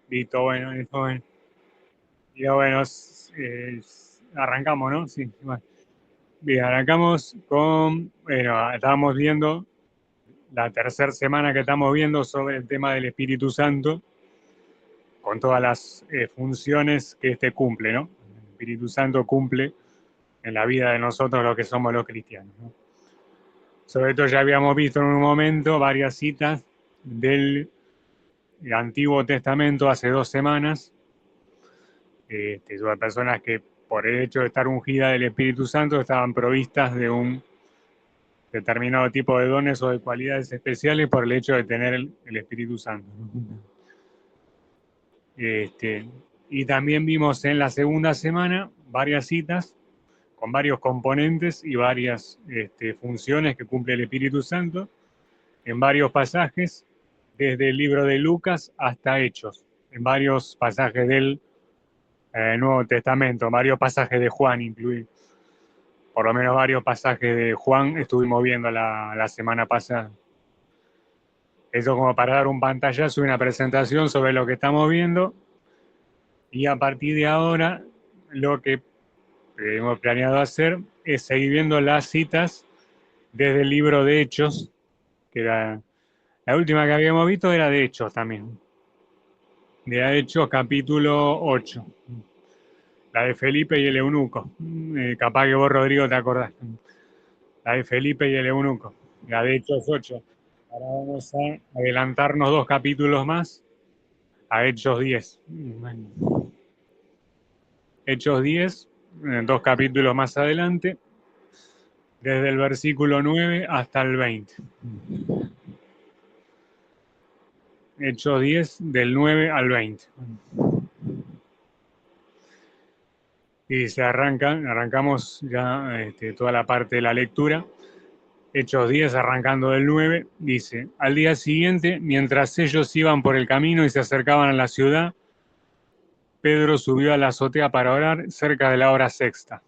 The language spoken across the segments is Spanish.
Listo, bueno, listo, bueno. Y bueno, arrancamos, ¿no? Sí, bueno. Bien, arrancamos con, bueno, estábamos viendo la tercera semana que estamos viendo sobre el tema del Espíritu Santo, con todas las funciones que este cumple, ¿no? El Espíritu Santo cumple en la vida de nosotros lo que somos los cristianos, ¿no? Sobre todo ya habíamos visto en un momento varias citas del Antiguo Testamento hace 2 semanas, sobre personas que por el hecho de estar ungidas del Espíritu Santo estaban provistas de un determinado tipo de dones o de cualidades especiales por el hecho de tener el Espíritu Santo. Y también vimos en la segunda semana varias citas con varios componentes y varias funciones que cumple el Espíritu Santo en varios pasajes, desde el libro de Lucas hasta Hechos, en varios pasajes del Nuevo Testamento, varios pasajes de Juan incluidos. Por lo menos varios pasajes de Juan estuvimos viendo la semana pasada. Eso como para dar un pantallazo y una presentación sobre lo que estamos viendo. Y a partir de ahora, lo que hemos planeado hacer es seguir viendo las citas desde el libro de Hechos, que era la última que habíamos visto, era de Hechos también. De Hechos capítulo 8. La de Felipe y el eunuco. Capaz que vos, Rodrigo, te acordás. La de Felipe y el eunuco. La de Hechos 8. Ahora vamos a adelantarnos 2 capítulos más a Hechos 10. Hechos 10, 2 capítulos más adelante, desde el versículo 9 hasta el 20. Hechos 10, del 9 al 20. Y arrancamos ya toda la parte de la lectura. Hechos 10, arrancando del 9, dice: al día siguiente, mientras ellos iban por el camino y se acercaban a la ciudad, Pedro subió a la azotea para orar cerca de la hora sexta.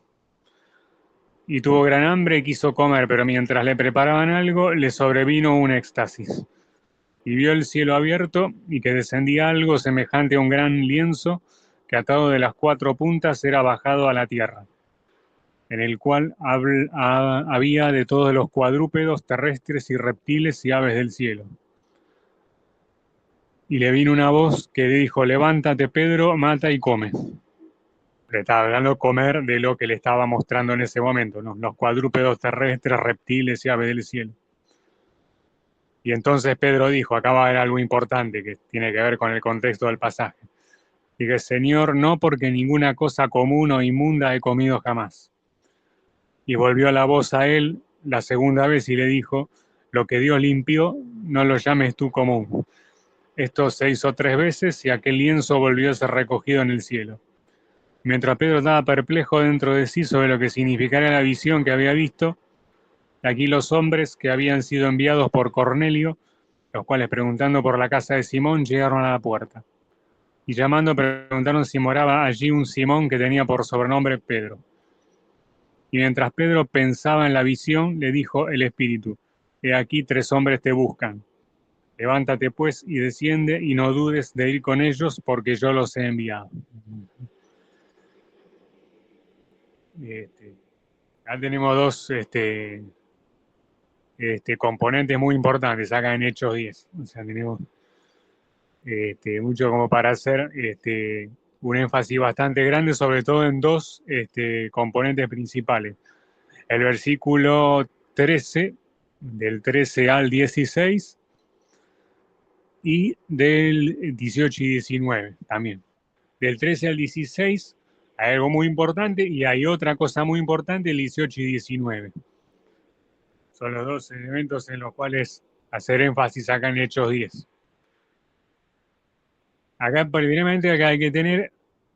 Y tuvo gran hambre y quiso comer, pero mientras le preparaban algo, le sobrevino un éxtasis. Y vio el cielo abierto y que descendía algo semejante a un gran lienzo que atado de las 4 puntas era bajado a la tierra, en el cual había de todos los cuadrúpedos terrestres y reptiles y aves del cielo. Y le vino una voz que dijo: levántate, Pedro, mata y come. Le estaba hablando comer de lo que le estaba mostrando en ese momento, ¿no? Los cuadrúpedos terrestres, reptiles y aves del cielo. Y entonces Pedro dijo, acá va a haber algo importante que tiene que ver con el contexto del pasaje. Dije: Señor, no, porque ninguna cosa común o inmunda he comido jamás. Y volvió la voz a él la segunda vez y le dijo: lo que Dios limpió, no lo llames tú común. Esto se hizo 3 veces y aquel lienzo volvió a ser recogido en el cielo. Mientras Pedro estaba perplejo dentro de sí sobre lo que significaría la visión que había visto, aquí los hombres que habían sido enviados por Cornelio, los cuales, preguntando por la casa de Simón, llegaron a la puerta. Y llamando, preguntaron si moraba allí un Simón que tenía por sobrenombre Pedro. Y mientras Pedro pensaba en la visión, le dijo el Espíritu: he aquí 3 hombres te buscan. Levántate pues y desciende, y no dudes de ir con ellos, porque yo los he enviado. Acá tenemos 2 componentes muy importantes acá en Hechos 10. O sea, tenemos mucho como para hacer un énfasis bastante grande, sobre todo en 2 componentes principales. El versículo 13, del 13 al 16, y del 18 y 19 también. Del 13 al 16 hay algo muy importante y hay otra cosa muy importante, el 18 y 19. Son los 2 elementos en los cuales hacer énfasis acá en Hechos 10. Acá, primeramente, acá hay que tener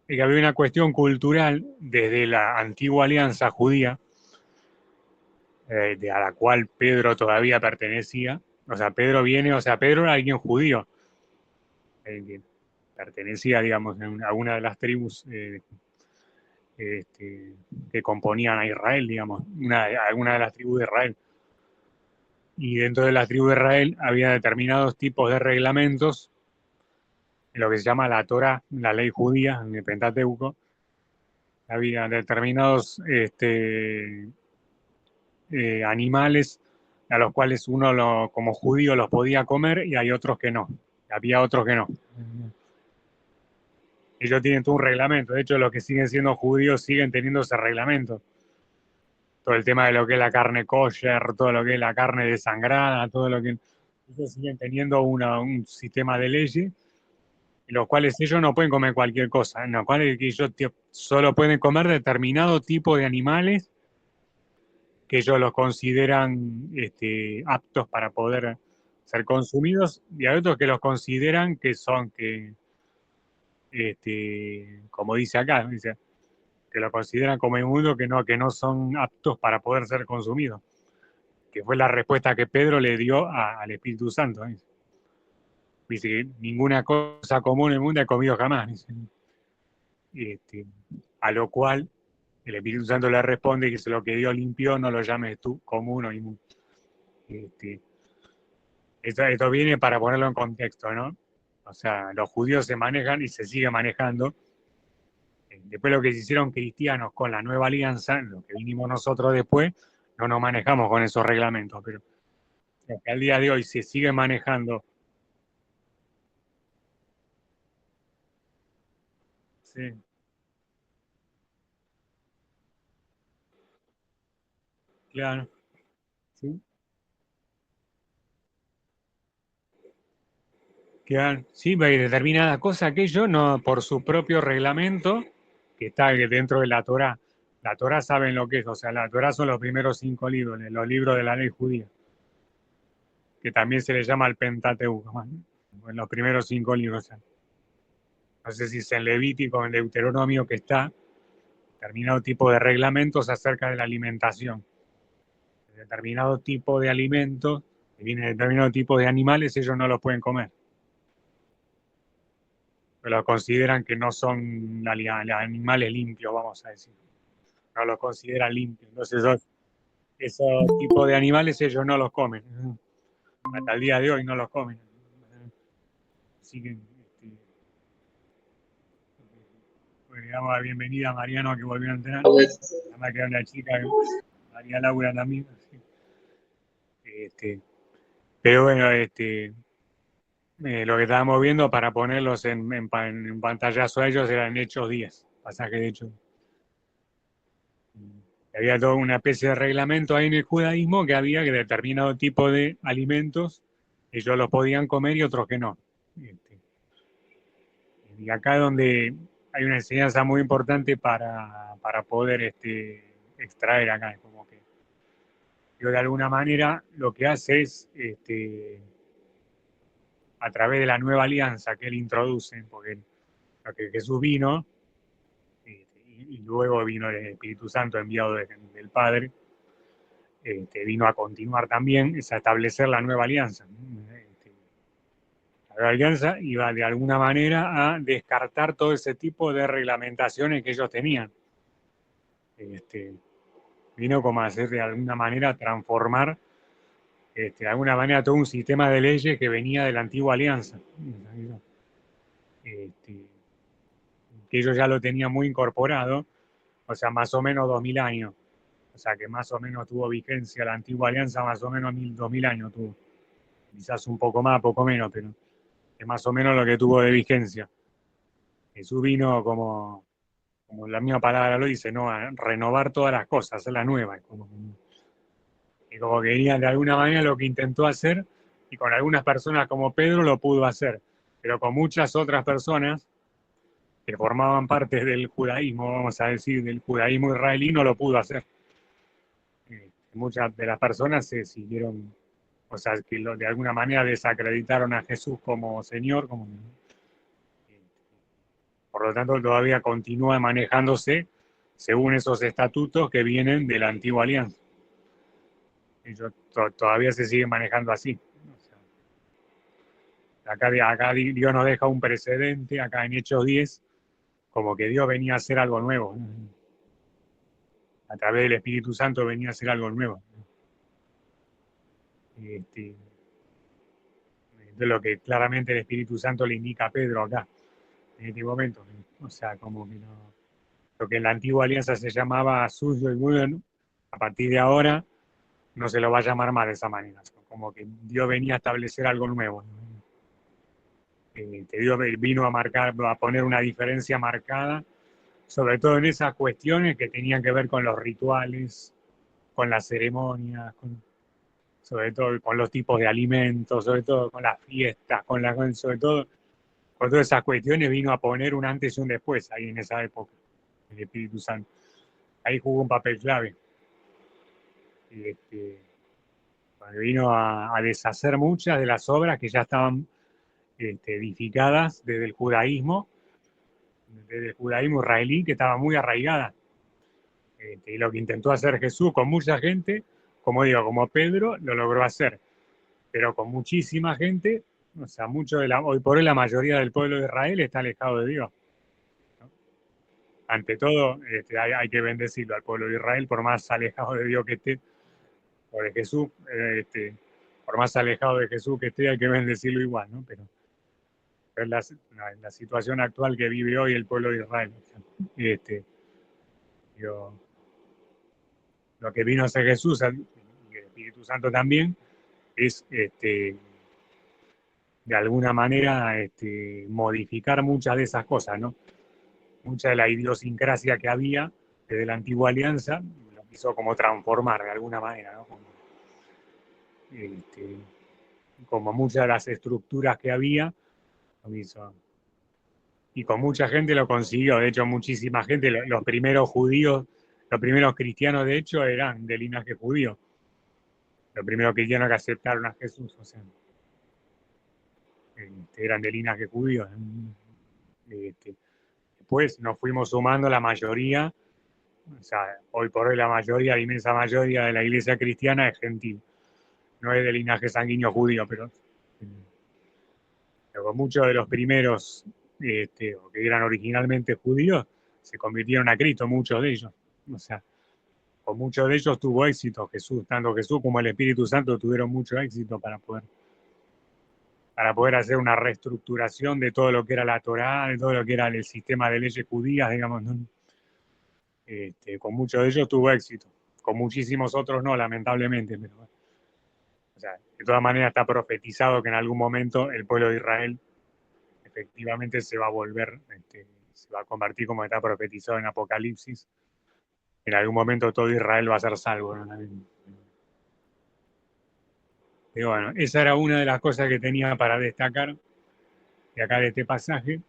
que había una cuestión cultural desde la antigua alianza judía, a la cual Pedro todavía pertenecía. O sea, Pedro era alguien judío, que pertenecía, digamos, a una de las tribus que componían a Israel, digamos, alguna de las tribus de Israel. Y dentro de la tribu de Israel había determinados tipos de reglamentos en lo que se llama la Torá, la ley judía, en el Pentateuco, había determinados animales a los cuales uno como judío los podía comer y hay otros que no. Había otros que no. Ellos tienen todo un reglamento. De hecho, los que siguen siendo judíos siguen teniendo ese reglamento. Todo el tema de lo que es la carne kosher, todo lo que es la carne desangrada, todo lo que... Ellos siguen teniendo un sistema de leyes en los cuales ellos no pueden comer cualquier cosa, en los cuales ellos solo pueden comer determinado tipo de animales que ellos los consideran aptos para poder ser consumidos, y hay otros que los consideran que son, como dice acá, dice, que lo consideran como inmundos, que no son aptos para poder ser consumidos, que fue la respuesta que Pedro le dio al Espíritu Santo. Dice que ninguna cosa común en el mundo he comido jamás. Dice. A lo cual el Espíritu Santo le responde que lo que Dios limpió no lo llames tú común o inmundo. Esto viene para ponerlo en contexto, ¿no? O sea, los judíos se manejan y se sigue manejando. Después lo que se hicieron cristianos con la nueva alianza, lo que vinimos nosotros después, no nos manejamos con esos reglamentos, pero lo que al día de hoy se sigue manejando. Sí, claro. Sí, claro. Sí, hay determinada cosa que ellos no, por su propio reglamento, que está dentro de la Torá. La Torá saben lo que es, o sea, la Torá son los primeros 5 libros, los libros de la ley judía, que también se le llama el Pentateuco, ¿no? En los primeros 5 libros. No sé si es en Levítico o en Deuteronomio que está determinado tipo de reglamentos acerca de la alimentación. Determinado tipo de alimentos, que viene de determinado tipo de animales, ellos no los pueden comer. Pero consideran que no son animales limpios, vamos a decir. No los consideran limpios. Entonces esos tipos de animales ellos no los comen. Hasta el día de hoy no los comen. Así que le damos la bienvenida a Mariano que volvió a entrenar. Además que era una chica, María Laura también. Así. Pero bueno, lo que estábamos viendo para ponerlos en pantallazo a ellos eran Hechos 10, pasaje de Hechos. Había toda una especie de reglamento ahí en el judaísmo que había que determinado tipo de alimentos ellos los podían comer y otros que no. Este, y acá es donde hay una enseñanza muy importante para poder extraer acá. Como que yo de alguna manera lo que hace es, a través de la nueva alianza que él introduce, porque que Jesús vino, y luego vino el Espíritu Santo enviado del Padre, vino a continuar también, es a establecer la nueva alianza. La nueva alianza iba de alguna manera a descartar todo ese tipo de reglamentaciones que ellos tenían. Vino como a hacer de alguna manera transformar de alguna manera todo un sistema de leyes que venía de la antigua alianza. Este, que ellos ya lo tenían muy incorporado, o sea, más o menos 2000 años. O sea, que más o menos tuvo vigencia la antigua alianza, más o menos 2000 años tuvo. Quizás un poco más, poco menos, pero es más o menos lo que tuvo de vigencia. Jesús vino como la misma palabra lo dice, ¿no? A renovar todas las cosas, hacer la nueva. Y como que venía de alguna manera lo que intentó hacer, y con algunas personas como Pedro lo pudo hacer, pero con muchas otras personas que formaban parte del judaísmo, vamos a decir, del judaísmo israelí, no lo pudo hacer. Muchas de las personas se siguieron, o sea, que de alguna manera desacreditaron a Jesús como Señor, por lo tanto todavía continúa manejándose según esos estatutos que vienen de la antigua alianza. Ellos todavía se siguen manejando así. O sea, acá Dios nos deja un precedente, acá en Hechos 10, como que Dios venía a hacer algo nuevo. A través del Espíritu Santo venía a hacer algo nuevo. Este, de lo que claramente el Espíritu Santo le indica a Pedro acá, en este momento. O sea, como que no, lo que en la antigua alianza se llamaba suyo y bueno, a partir de ahora no se lo va a llamar más de esa manera. Como que Dios venía a establecer algo nuevo. Dios vino a marcar, a poner una diferencia marcada, sobre todo en esas cuestiones que tenían que ver con los rituales, con las ceremonias, sobre todo con los tipos de alimentos, sobre todo con las fiestas, sobre todo con todas esas cuestiones vino a poner un antes y un después ahí en esa época, el Espíritu Santo. Ahí jugó un papel clave. Vino a deshacer muchas de las obras que ya estaban edificadas desde el judaísmo israelí, que estaba muy arraigada. Y lo que intentó hacer Jesús con mucha gente, como digo, como Pedro, lo logró hacer, pero con muchísima gente, o sea, hoy por hoy la mayoría del pueblo de Israel está alejado de Dios, ¿no? Ante todo, hay que bendecirlo al pueblo de Israel, por más alejado de Dios que esté, o de Jesús, por más alejado de Jesús que esté, hay que bendecirlo igual, ¿no? Pero es la situación actual que vive hoy el pueblo de Israel. Yo, lo que vino a hacer Jesús, y el Espíritu Santo también, es de alguna manera modificar muchas de esas cosas, ¿no? Mucha de la idiosincrasia que había desde la antigua alianza, lo quiso como transformar de alguna manera, ¿no? Como muchas de las estructuras que había, lo hizo. Y con mucha gente lo consiguió. De hecho, muchísima gente, los primeros judíos, los primeros cristianos, de hecho, eran de linaje judío. Los primeros cristianos que aceptaron a Jesús, o sea, eran de linaje judío. Después nos fuimos sumando la mayoría, o sea, hoy por hoy la inmensa mayoría de la iglesia cristiana es gentil. No es de linaje sanguíneo judío, pero con muchos de los primeros que eran originalmente judíos se convirtieron a Cristo, muchos de ellos. O sea, con muchos de ellos tuvo éxito Jesús, tanto Jesús como el Espíritu Santo tuvieron mucho éxito para poder hacer una reestructuración de todo lo que era la Torá, de todo lo que era el sistema de leyes judías, digamos, ¿no? Con muchos de ellos tuvo éxito, con muchísimos otros no, lamentablemente. Pero, o sea, de todas maneras está profetizado que en algún momento el pueblo de Israel efectivamente se va a volver, se va a convertir como está profetizado en Apocalipsis. En algún momento todo Israel va a ser salvo, ¿no? Pero bueno, esa era una de las cosas que tenía para destacar de acá de este pasaje.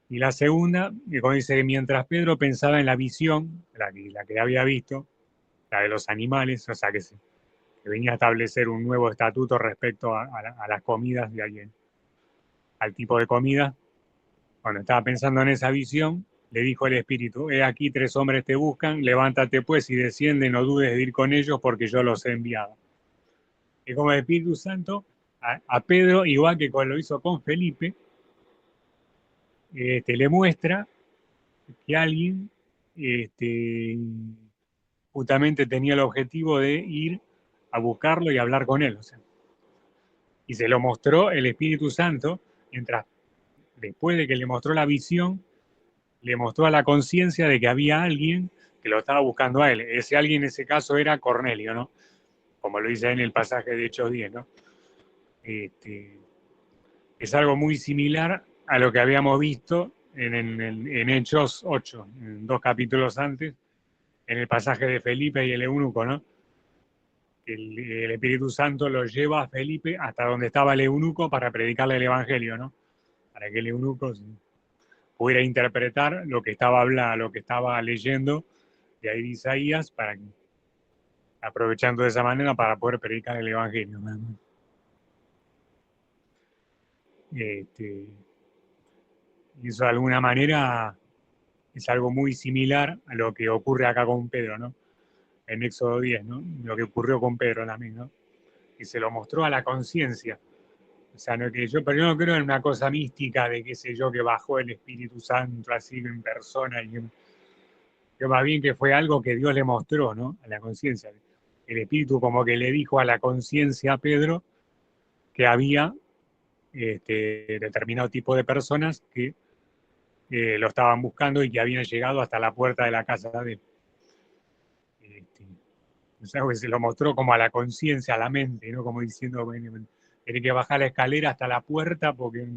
Y la segunda, que como dice, mientras Pedro pensaba en la visión, la que había visto, la de los animales, o sea, que venía a establecer un nuevo estatuto respecto a las comidas de alguien, al tipo de comida. Cuando estaba pensando en esa visión, le dijo el Espíritu: he aquí 3 hombres te buscan, levántate pues y desciende, no dudes de ir con ellos porque yo los he enviado. Y como el Espíritu Santo, a Pedro, igual que lo hizo con Felipe, le muestra que alguien justamente tenía el objetivo de ir a buscarlo y hablar con él. O sea, y se lo mostró el Espíritu Santo, mientras después de que le mostró la visión, le mostró a la conciencia de que había alguien que lo estaba buscando a él. Ese alguien en ese caso era Cornelio, ¿no? Como lo dice en el pasaje de Hechos 10, ¿no? Es algo muy similar a lo que habíamos visto en Hechos 8, en 2 capítulos antes, en el pasaje de Felipe y el eunuco, ¿no? El Espíritu Santo lo lleva a Felipe hasta donde estaba el eunuco para predicarle el Evangelio, ¿no? Para que el eunuco pudiera interpretar lo que estaba hablando, lo que estaba leyendo de ahí de Isaías, aprovechando de esa manera para poder predicar el Evangelio. Y eso de alguna manera es algo muy similar a lo que ocurre acá con Pedro, ¿no? En Éxodo 10, ¿no? Lo que ocurrió con Pedro también, ¿no? Y se lo mostró a la conciencia. O sea, pero yo no creo en una cosa mística de qué sé yo, que bajó el Espíritu Santo así en persona, que más bien que fue algo que Dios le mostró, ¿no? A la conciencia. El Espíritu como que le dijo a la conciencia a Pedro que había determinado tipo de personas que lo estaban buscando y que habían llegado hasta la puerta de la casa de él. O sea, que se lo mostró como a la conciencia, a la mente, ¿no? Como diciendo, bueno, tiene que bajar la escalera hasta la puerta porque,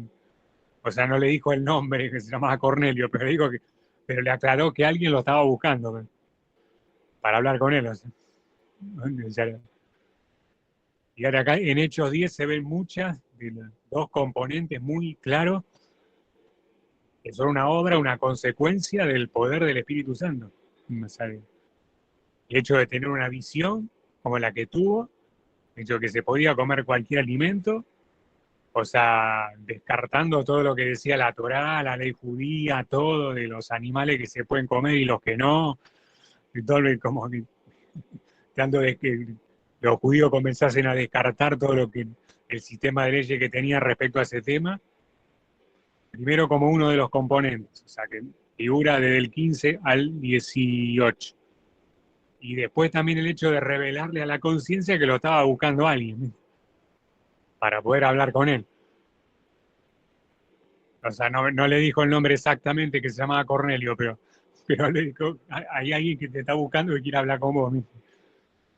o sea, no le dijo el nombre, que se llamaba Cornelio, pero le aclaró que alguien lo estaba buscando para hablar con él. O sea. Y ahora acá en Hechos 10 se ven muchas de los dos componentes muy claros, que son una obra, una consecuencia del poder del Espíritu Santo. O sea, el hecho de tener una visión como la que tuvo, el hecho de que se podía comer cualquier alimento, o sea, descartando todo lo que decía la Torá, la ley judía, todo de los animales que se pueden comer y los que no, y todo como que, dando de que los judíos comenzasen a descartar todo lo que el sistema de leyes que tenía respecto a ese tema, primero como uno de los componentes, o sea, que figura desde el 15 al 18. Y después también el hecho de revelarle a la conciencia que lo estaba buscando alguien para poder hablar con él. O sea, no le dijo el nombre exactamente, que se llamaba Cornelio, pero le dijo, hay alguien que te está buscando que quiere hablar con vos.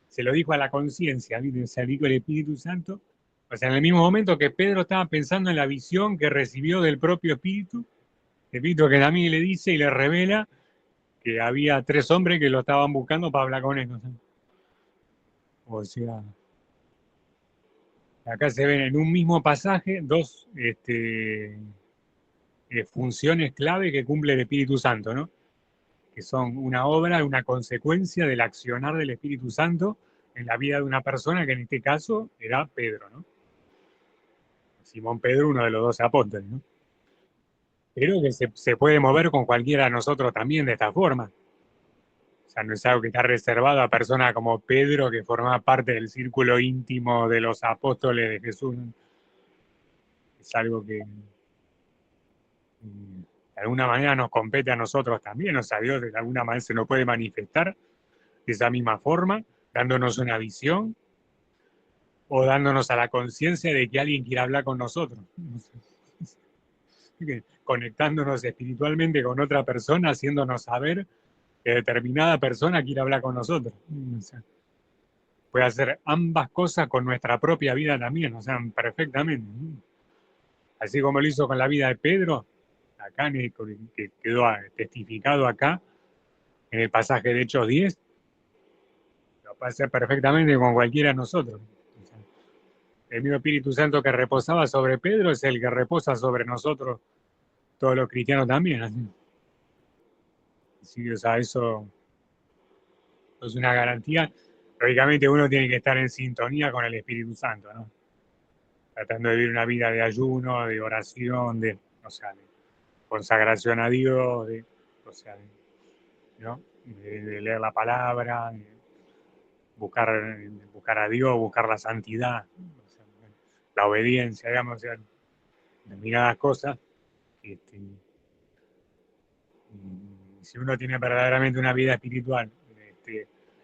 Se lo dijo a la conciencia, o sea, dijo el Espíritu Santo. O sea, en el mismo momento que Pedro estaba pensando en la visión que recibió del propio Espíritu, el Espíritu que también le dice y le revela que había 3 hombres que lo estaban buscando para hablar con él. O sea, acá se ven en un mismo pasaje dos funciones clave que cumple el Espíritu Santo, ¿no? Que son una obra, una consecuencia del accionar del Espíritu Santo en la vida de una persona, que en este caso era Pedro, ¿no? Simón Pedro, uno de los 12 apóstoles, ¿no? Pero que se puede mover con cualquiera de nosotros también de esta forma. O sea, no es algo que está reservado a personas como Pedro, que formaba parte del círculo íntimo de los apóstoles de Jesús. Es algo que de alguna manera nos compete a nosotros también. O sea, Dios de alguna manera se nos puede manifestar de esa misma forma, dándonos una visión o dándonos a la conciencia de que alguien quiere hablar con nosotros. Conectándonos espiritualmente con otra persona, haciéndonos saber que determinada persona quiere hablar con nosotros. O sea, puede hacer ambas cosas con nuestra propia vida también, o sea, perfectamente. Así como lo hizo con la vida de Pedro, acá, que quedó testificado acá, en el pasaje de Hechos 10, lo puede hacer perfectamente con cualquiera de nosotros. O sea, el mismo Espíritu Santo que reposaba sobre Pedro es el que reposa sobre nosotros, todos los cristianos también. Así. Sí, o sea, eso es una garantía. Lógicamente uno tiene que estar en sintonía con el Espíritu Santo, ¿no? Tratando de vivir una vida de ayuno, de oración, o sea, de consagración a Dios, o sea, ¿no? De leer la palabra, de buscar a Dios, buscar la santidad, o sea, la obediencia, digamos, o sea, determinadas cosas. Si uno tiene verdaderamente una vida espiritual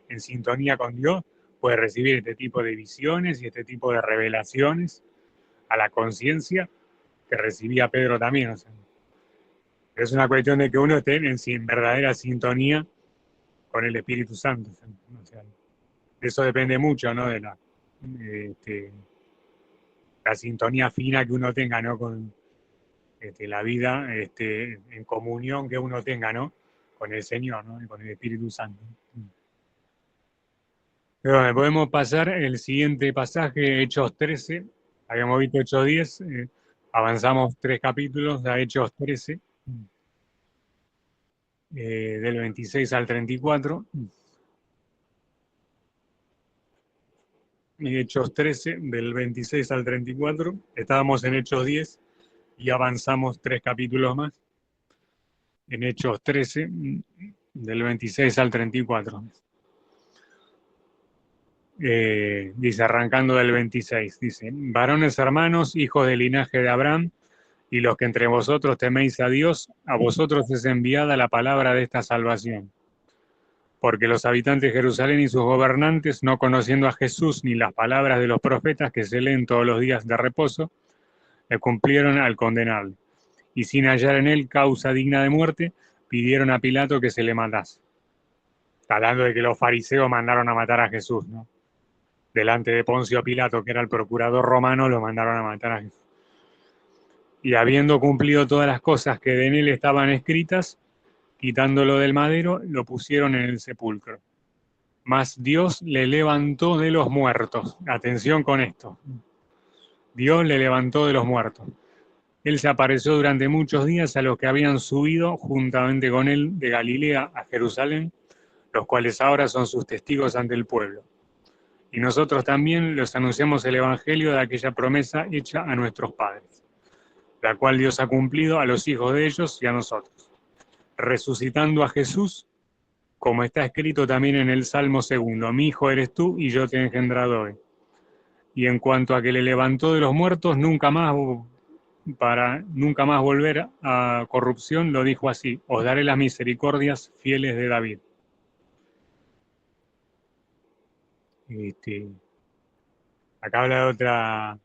en sintonía con Dios, puede recibir este tipo de visiones y este tipo de revelaciones a la conciencia que recibía Pedro también. O sea, es una cuestión de que uno esté en verdadera sintonía con el Espíritu Santo. O sea, eso depende mucho, ¿no? De la sintonía fina que uno tenga, ¿no? Con la vida en comunión que uno tenga, ¿no? Con el Señor, ¿no? Y con el Espíritu Santo. Pero bueno, podemos pasar el siguiente pasaje, Hechos 13. Habíamos visto Hechos 10, avanzamos 3 capítulos a Hechos 13, del 26 al 34. Hechos 13, del 26 al 34. Estábamos en Hechos 10 y avanzamos 3 capítulos más. En Hechos 13, del 26 al 34. Dice, arrancando del 26, dice, varones hermanos, hijos del linaje de Abraham, y los que entre vosotros teméis a Dios, a vosotros es enviada la palabra de esta salvación. porque los habitantes de Jerusalén y sus gobernantes, no conociendo a Jesús ni las palabras de los profetas que se leen todos los días de reposo, le cumplieron al condenarle. Y sin hallar en él causa digna de muerte, pidieron a Pilato que se le matase. Está hablando de que los fariseos mandaron a matar a Jesús, ¿no? Delante de Poncio Pilato, que era el procurador romano, lo mandaron a matar a Jesús. Y habiendo cumplido todas las cosas que en él estaban escritas, quitándolo del madero, lo pusieron en el sepulcro. Mas Dios le levantó de los muertos. Atención con esto. Dios le levantó de los muertos. Él se apareció durante muchos días a los que habían subido juntamente con él de Galilea a Jerusalén, los cuales ahora son sus testigos ante el pueblo. Y nosotros también les anunciamos el evangelio de aquella promesa hecha a nuestros padres, la cual Dios ha cumplido a los hijos de ellos y a nosotros, resucitando a Jesús, como está escrito también en el Salmo 2, mi hijo eres tú y yo te he engendrado hoy. Y en cuanto a que le levantó de los muertos, nunca más volver a corrupción, lo dijo así: os daré las misericordias fieles de David. Acá habla de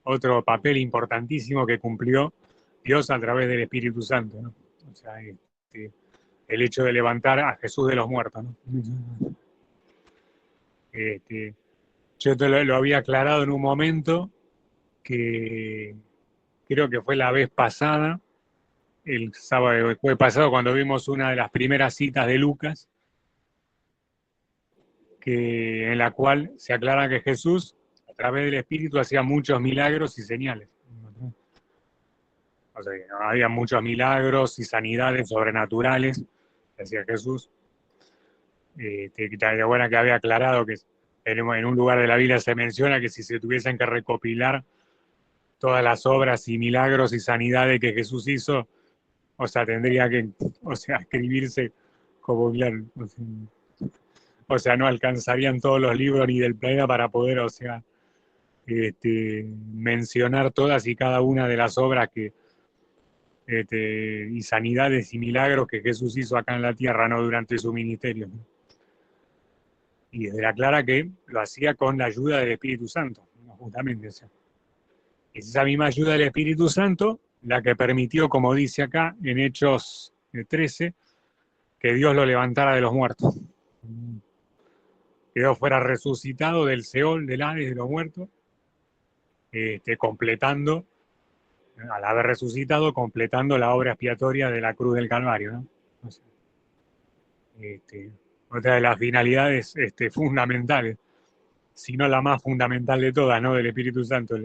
otro papel importantísimo que cumplió Dios a través del Espíritu Santo, ¿no? O sea, el hecho de levantar a Jesús de los muertos, ¿no? Yo te lo había aclarado en un momento, que creo que fue la vez pasada, el sábado fue pasado, cuando vimos una de las primeras citas de Lucas, en la cual se aclara que Jesús, a través del Espíritu, hacía muchos milagros y señales. O sea, había muchos milagros y sanidades sobrenaturales que hacía Jesús. Bueno, que había aclarado que en un lugar de la Biblia se menciona que si se tuviesen que recopilar todas las obras y milagros y sanidades que Jesús hizo, o sea, tendría que, escribirse como, claro, no alcanzarían todos los libros ni del planeta para poder, mencionar todas y cada una de las obras y sanidades y milagros que Jesús hizo acá en la tierra, ¿no? Durante su ministerio. Y desde la clara que lo hacía con la ayuda del Espíritu Santo, ¿no? Justamente. O sea, es esa misma ayuda del Espíritu Santo la que permitió, como dice acá en Hechos 13, que Dios lo levantara de los muertos. Que Dios fuera resucitado del Seol, del Hades, de los muertos, completando, al haber resucitado, completando la obra expiatoria de la cruz del Calvario, ¿no? O sea, otra de las finalidades fundamentales, si no la más fundamental de todas, ¿no? Del Espíritu Santo,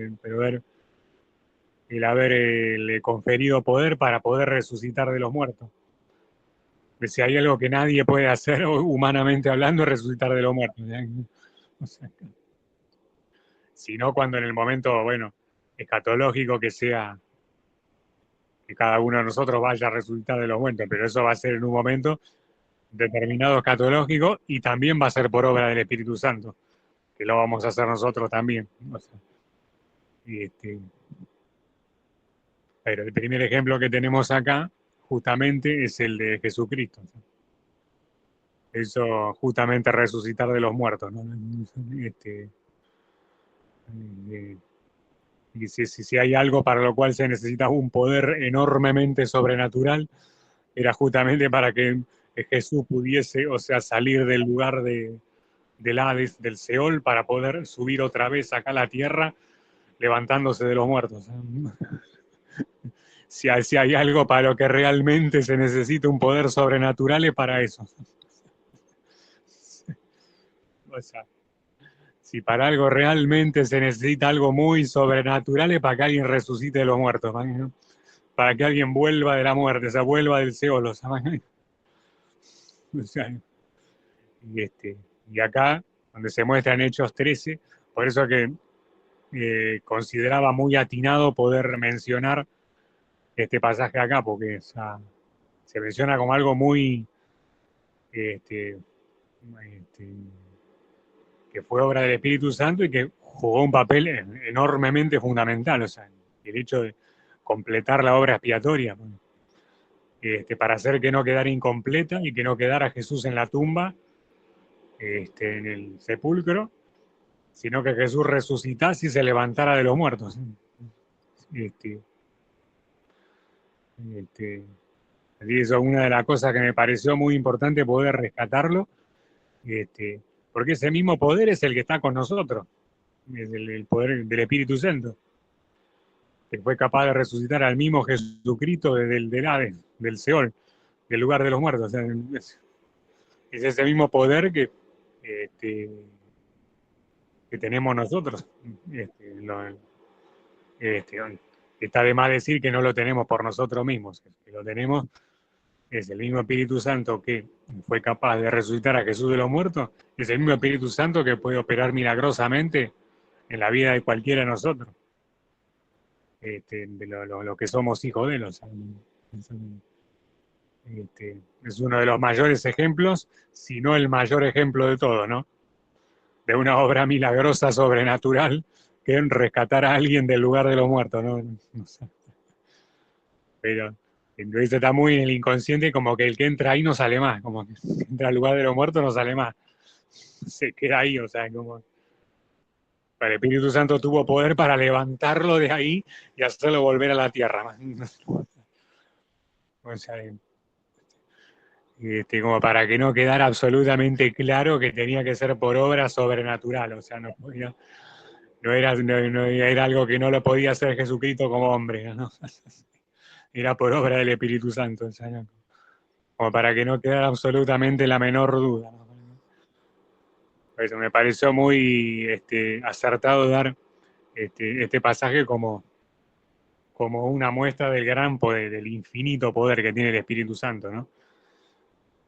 el haberle conferido poder para poder resucitar de los muertos. Si hay algo que nadie puede hacer, humanamente hablando, es resucitar de los muertos. O sea, sino cuando en el momento, bueno, escatológico que sea, que cada uno de nosotros vaya a resucitar de los muertos, pero eso va a ser en un momento determinado escatológico, y también va a ser por obra del Espíritu Santo, que lo vamos a hacer nosotros también. O sea, pero el primer ejemplo que tenemos acá justamente es el de Jesucristo. Eso, justamente, resucitar de los muertos, ¿no? Y si hay algo para lo cual se necesita un poder enormemente sobrenatural, era justamente para que Jesús pudiese, salir del lugar del Hades, del Seol, para poder subir otra vez acá a la tierra, levantándose de los muertos. Si hay algo para lo que realmente se necesita un poder sobrenatural, es para eso. O sea, si para algo realmente se necesita algo muy sobrenatural, es para que alguien resucite de los muertos, ¿no? Para que alguien vuelva de la muerte, vuelva del Seol. O sea, y acá, donde se muestra en Hechos 13, por eso que consideraba muy atinado poder mencionar este pasaje acá, porque se menciona como algo muy, que fue obra del Espíritu Santo y que jugó un papel enormemente fundamental. O sea, el hecho de completar la obra expiatoria. para hacer que no quedara incompleta y que no quedara Jesús en la tumba, en el sepulcro, sino que Jesús resucitase y se levantara de los muertos. Este, este, así eso es una de las cosas que me pareció muy importante poder rescatarlo, porque ese mismo poder es el que está con nosotros, es el poder del Espíritu Santo, que fue capaz de resucitar al mismo Jesucristo del Hades, del Seol, del lugar de los muertos. O sea, es ese mismo poder este, que tenemos nosotros. Este, está de más decir que no lo tenemos por nosotros mismos, que lo tenemos, es el mismo Espíritu Santo que fue capaz de resucitar a Jesús de los muertos, es el mismo Espíritu Santo que puede operar milagrosamente en la vida de cualquiera de nosotros, de lo que somos hijos de él. O sea, es uno de los mayores ejemplos, si no el mayor ejemplo de todo, ¿no? De una obra milagrosa, sobrenatural, que en rescatar a alguien del lugar de los muertos, ¿no? No sé. Pero entonces está muy en el inconsciente, como que el que entra ahí no sale más, como que entra al lugar de los muertos no sale más, se queda ahí, o sea, como el Espíritu Santo tuvo poder para levantarlo de ahí y hacerlo volver a la tierra. O sea, como para que no quedara absolutamente claro que tenía que ser por obra sobrenatural, o sea, no podía, no era algo que no lo podía hacer Jesucristo como hombre, ¿no? Era por obra del Espíritu Santo, o sea, ¿no? Como para que no quedara absolutamente la menor duda, ¿no? Por eso me pareció muy acertado dar este pasaje como una muestra del gran poder, del infinito poder que tiene el Espíritu Santo, ¿no?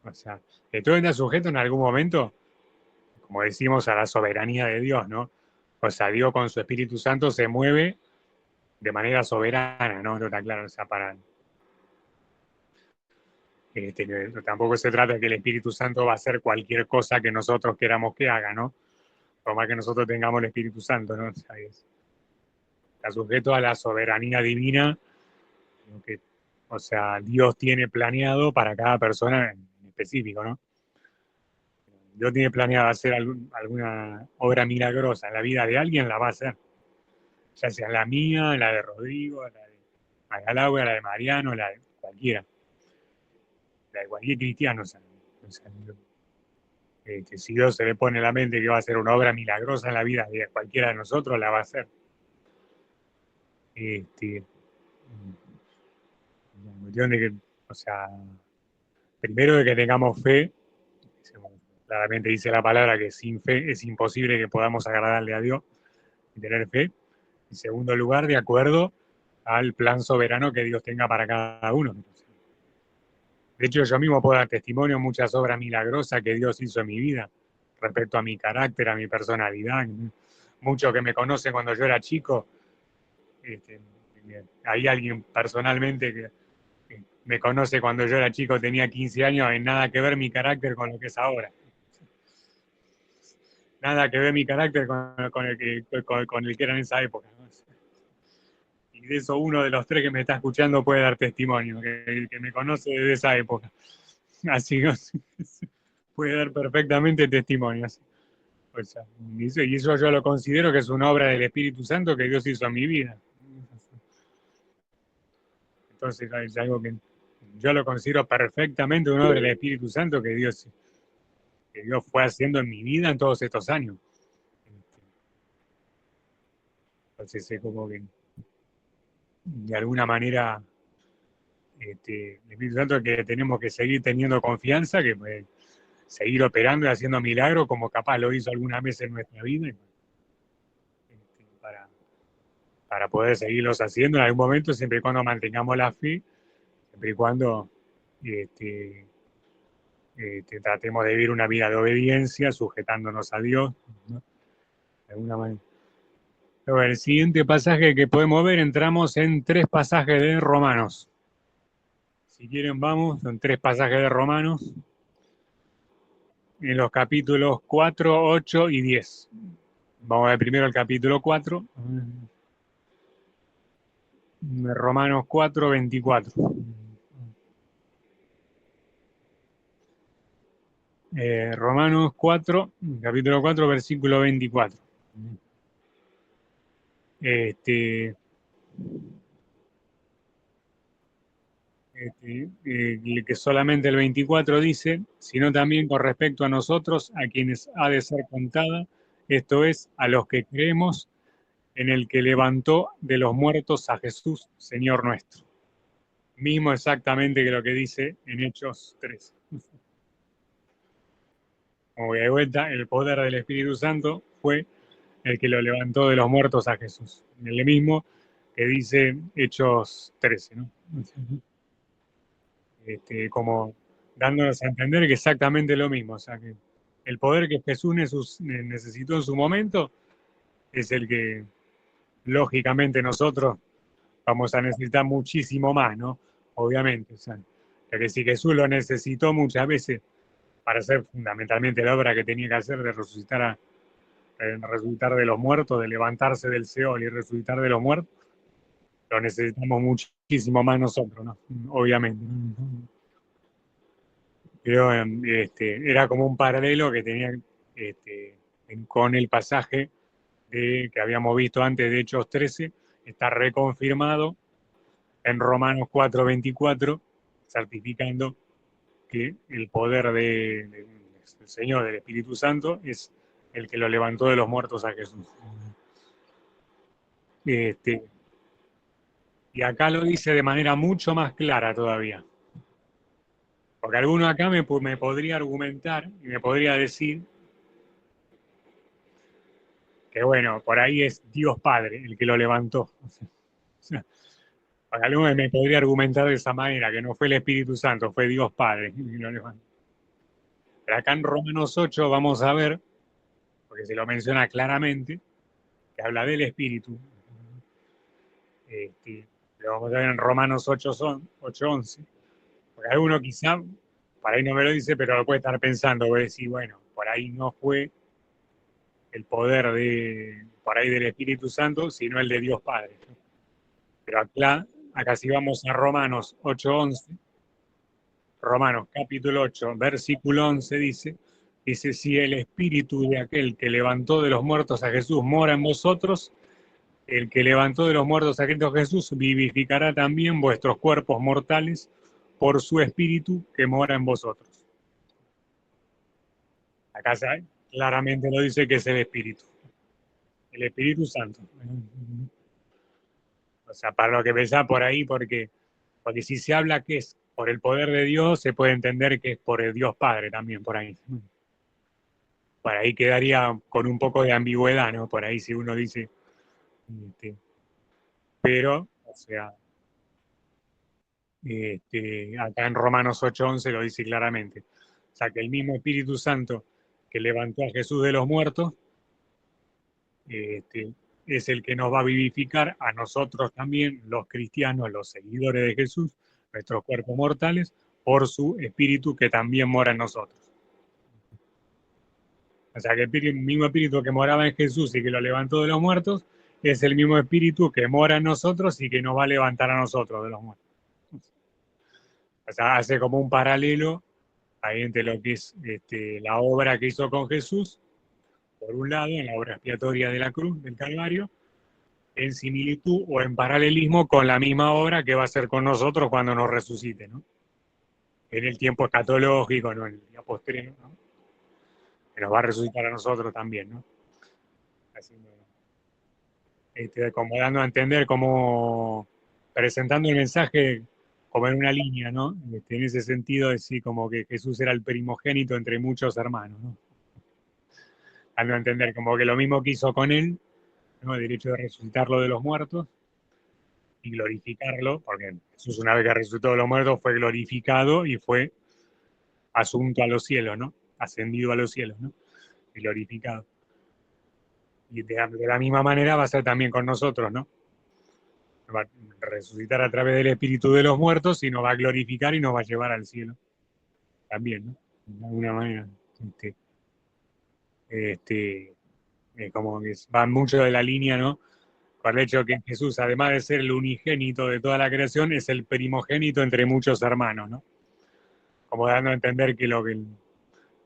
O sea, que todo está sujeto en algún momento, como decimos, a la soberanía de Dios, ¿no? O sea, Dios con su Espíritu Santo se mueve de manera soberana, ¿no? No está claro, o sea, tampoco se trata de que el Espíritu Santo va a hacer cualquier cosa que nosotros queramos que haga, ¿no? Por más que nosotros tengamos el Espíritu Santo, ¿no? O sea, está sujeto a la soberanía divina, que, o sea, Dios tiene planeado para cada persona en específico, ¿no? Dios tiene planeado hacer alguna obra milagrosa en la vida de alguien, la va a hacer. Ya sea la mía, la de Rodrigo, la de Magalaue, la de Mariano, la de cualquiera. La de cualquier cristiano. O sea, si Dios se le pone en la mente que va a hacer una obra milagrosa en la vida de cualquiera de nosotros, la va a hacer. La cuestión de que, o sea, primero de que tengamos fe, claramente dice la palabra que sin fe es imposible que podamos agradarle a Dios y tener fe. En segundo lugar, de acuerdo al plan soberano que Dios tenga para cada uno. De hecho, yo mismo puedo dar testimonio de muchas obras milagrosas que Dios hizo en mi vida, respecto a mi carácter, a mi personalidad. Muchos que me conocen cuando yo era chico, hay alguien personalmente que me conoce cuando yo era chico, tenía 15 años, en nada que ver mi carácter con lo que es ahora. Nada que ver mi carácter con el que era en esa época. Y de eso uno de los tres que me está escuchando puede dar testimonio, que me conoce desde esa época. Así que puede dar perfectamente testimonios. O sea, y eso yo lo considero que es una obra del Espíritu Santo que Dios hizo en mi vida. Entonces es algo que yo lo considero perfectamente una obra del Espíritu Santo que Dios fue haciendo en mi vida en todos estos años. Entonces es como que de alguna manera el Espíritu Santo que tenemos que seguir teniendo confianza, que seguir operando y haciendo milagros como capaz lo hizo alguna vez en nuestra vida, para poder seguirlos haciendo en algún momento, siempre y cuando mantengamos la fe, siempre y cuando tratemos de vivir una vida de obediencia, sujetándonos a Dios, ¿no? De alguna manera. Pero el siguiente pasaje que podemos ver, entramos en 3 pasajes de Romanos. Si quieren, vamos, son 3 pasajes de Romanos, en los capítulos 4, 8 y 10. Vamos a ver primero el capítulo 4, Romanos 4, 24. Romanos 4, capítulo 4, versículo 24. Este, que solamente el 24 dice, sino también con respecto a nosotros, a quienes ha de ser contada, esto es, a los que creemos en el que levantó de los muertos a Jesús, Señor nuestro. Mismo exactamente que lo que dice en Hechos 3. Como que de vuelta, el poder del Espíritu Santo fue el que lo levantó de los muertos a Jesús. El mismo que dice Hechos 13, ¿no? Como dándonos a entender que exactamente lo mismo. O sea, que el poder que Jesús necesitó en su momento es el que, lógicamente, nosotros vamos a necesitar muchísimo más, ¿no? Obviamente. O sea, que si Jesús lo necesitó muchas veces para hacer fundamentalmente la obra que tenía que hacer de resucitar de los muertos, de levantarse del Seol y resucitar de los muertos, lo necesitamos muchísimo más nosotros, ¿no? Obviamente. Pero era como un paralelo que tenía este, con el pasaje que habíamos visto antes de Hechos 13, está reconfirmado en Romanos 4:24, certificando que el poder del Señor, del Espíritu Santo, es el que lo levantó de los muertos a Jesús. Este, y acá lo dice de manera mucho más clara todavía. Porque alguno acá me podría argumentar y me podría decir que, bueno, por ahí es Dios Padre el que lo levantó. O sea, alguno me podría argumentar de esa manera, que no fue el Espíritu Santo, fue Dios Padre el que lo levantó. Pero acá en Romanos 8 vamos a ver, porque se lo menciona claramente, que habla del Espíritu. Lo vamos a ver en Romanos 8:11. Porque alguno quizá, por ahí no me lo dice, pero lo puede estar pensando, voy a decir, bueno, por ahí no fue el poder por ahí del Espíritu Santo, sino el de Dios Padre. Pero acá si vamos a Romanos 8:11, Romanos capítulo 8, versículo 11 dice, si el Espíritu de aquel que levantó de los muertos a Jesús mora en vosotros, el que levantó de los muertos a Cristo Jesús vivificará también vuestros cuerpos mortales por su Espíritu que mora en vosotros. Acá claramente lo dice que es el Espíritu Santo. O sea, para lo que pensaba por ahí, porque si se habla que es por el poder de Dios, se puede entender que es por el Dios Padre también, por ahí. Por ahí quedaría con un poco de ambigüedad, ¿no? Por ahí si uno dice, pero, o sea, acá en Romanos 8:11 lo dice claramente. O sea, que el mismo Espíritu Santo que levantó a Jesús de los muertos, es el que nos va a vivificar a nosotros también, los cristianos, los seguidores de Jesús, nuestros cuerpos mortales, por su Espíritu que también mora en nosotros. O sea, que el mismo Espíritu que moraba en Jesús y que lo levantó de los muertos, es el mismo Espíritu que mora en nosotros y que nos va a levantar a nosotros de los muertos. O sea, hace como un paralelo ahí entre lo que es la obra que hizo con Jesús, por un lado, en la obra expiatoria de la cruz, del Calvario, en similitud o en paralelismo con la misma obra que va a hacer con nosotros cuando nos resucite, ¿no? En el tiempo escatológico, ¿no? En el día postrero, ¿no? Que nos va a resucitar a nosotros también, ¿no? Así, como dando a entender, como presentando el mensaje como en una línea, ¿no? En ese sentido, decir como que Jesús era el primogénito entre muchos hermanos, ¿no? Dando a entender como que lo mismo que hizo con él, ¿no? El derecho de resucitarlo de los muertos y glorificarlo, porque Jesús una vez que resucitó de los muertos fue glorificado y fue asunto a los cielos, ¿no? Ascendido a los cielos, ¿no? Y glorificado. Y de la misma manera va a ser también con nosotros, ¿no? Va a resucitar a través del Espíritu de los muertos y nos va a glorificar y nos va a llevar al cielo. También, ¿no? De alguna manera. Como que va mucho de la línea, ¿no? Por el hecho de que Jesús, además de ser el unigénito de toda la creación, es el primogénito entre muchos hermanos, ¿no? Como dando a entender que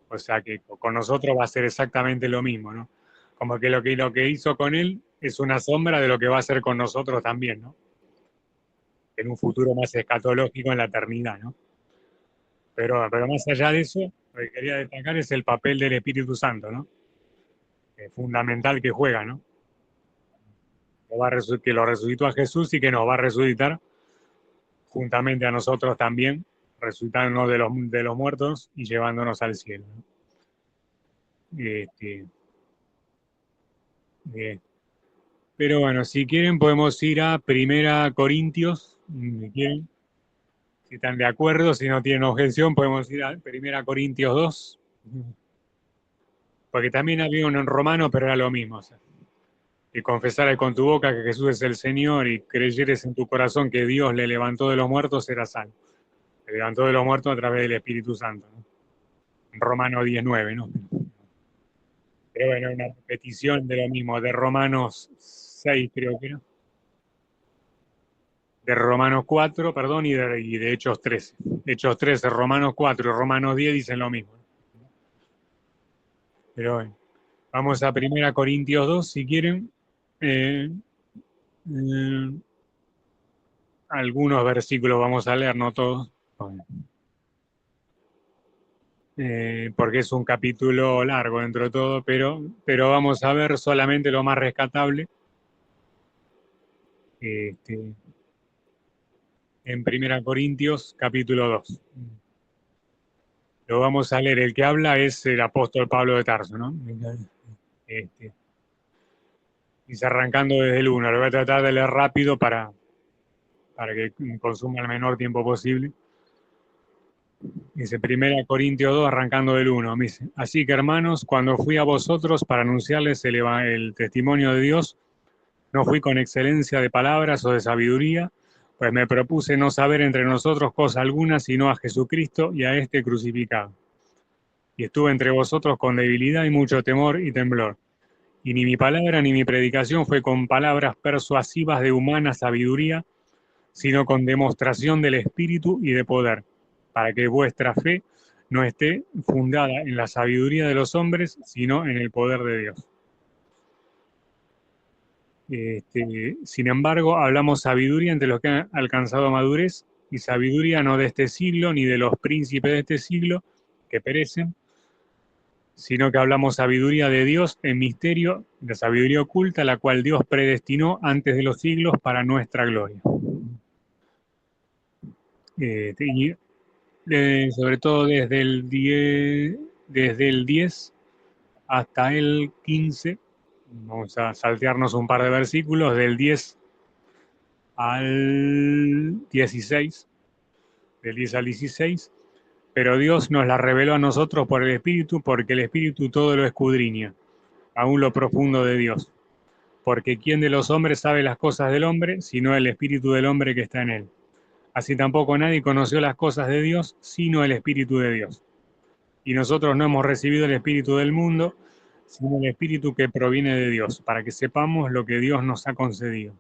O sea que con nosotros va a ser exactamente lo mismo, ¿no? Como que lo que hizo con él es una sombra de lo que va a hacer con nosotros también, ¿no? En un futuro más escatológico en la eternidad, ¿no? Pero más allá de eso, lo que quería destacar es el papel del Espíritu Santo, ¿no? Fundamental que juega, ¿no? Que lo resucitó a Jesús y que nos va a resucitar juntamente a nosotros también, resucitándonos de los muertos y llevándonos al cielo, ¿no? Este, eh, pero bueno, si quieren podemos ir a Primera Corintios, si quieren, si están de acuerdo, si no tienen objeción, podemos ir a Primera Corintios 2, porque también había uno en Romano, pero era lo mismo, o sea, y confesares con tu boca que Jesús es el Señor y creyeres en tu corazón que Dios le levantó de los muertos, serás salvo. Le levantó de los muertos a través del Espíritu Santo, ¿no? En Romano 19, ¿no? Pero bueno, una repetición de lo mismo, de Romanos 6 creo que era, de Romanos 4, perdón, y de Hechos 13. Hechos 13, Romanos 4 y Romanos 10 dicen lo mismo. Pero bueno, vamos a 1 Corintios 2, si quieren. Eh, eh, algunos versículos vamos a leer, no todos, porque es un capítulo largo dentro de todo, pero vamos a ver solamente lo más rescatable. Este, en 1 Corintios capítulo 2. Lo vamos a leer. El que habla es el apóstol Pablo de Tarso, ¿no? Este, dice arrancando desde el 1. Lo voy a tratar de leer rápido para que consuma el menor tiempo posible. Dice 1 Corintios 2, arrancando del 1. Dice, así que hermanos, cuando fui a vosotros para anunciarles el testimonio de Dios, no fui con excelencia de palabras o de sabiduría, pues me propuse no saber entre nosotros cosa alguna, sino a Jesucristo y a este crucificado. Y estuve entre vosotros con debilidad y mucho temor y temblor. Y ni mi palabra ni mi predicación fue con palabras persuasivas de humana sabiduría, sino con demostración del Espíritu y de poder, para que vuestra fe no esté fundada en la sabiduría de los hombres, sino en el poder de Dios. Sin embargo, hablamos sabiduría entre los que han alcanzado madurez, y sabiduría no de este siglo, ni de los príncipes de este siglo, que perecen, sino que hablamos sabiduría de Dios en misterio, la sabiduría oculta, la cual Dios predestinó antes de los siglos para nuestra gloria. Y sobre todo desde el 10 hasta el 15, vamos a saltearnos un par de versículos, del 10 al 16, del 10 al 16, pero Dios nos la reveló a nosotros por el Espíritu, porque el Espíritu todo lo escudriña, aún lo profundo de Dios. Porque ¿quién de los hombres sabe las cosas del hombre, sino el Espíritu del hombre que está en él? Así tampoco nadie conoció las cosas de Dios, sino el Espíritu de Dios. Y nosotros no hemos recibido el Espíritu del mundo, sino el Espíritu que proviene de Dios, para que sepamos lo que Dios nos ha concedido.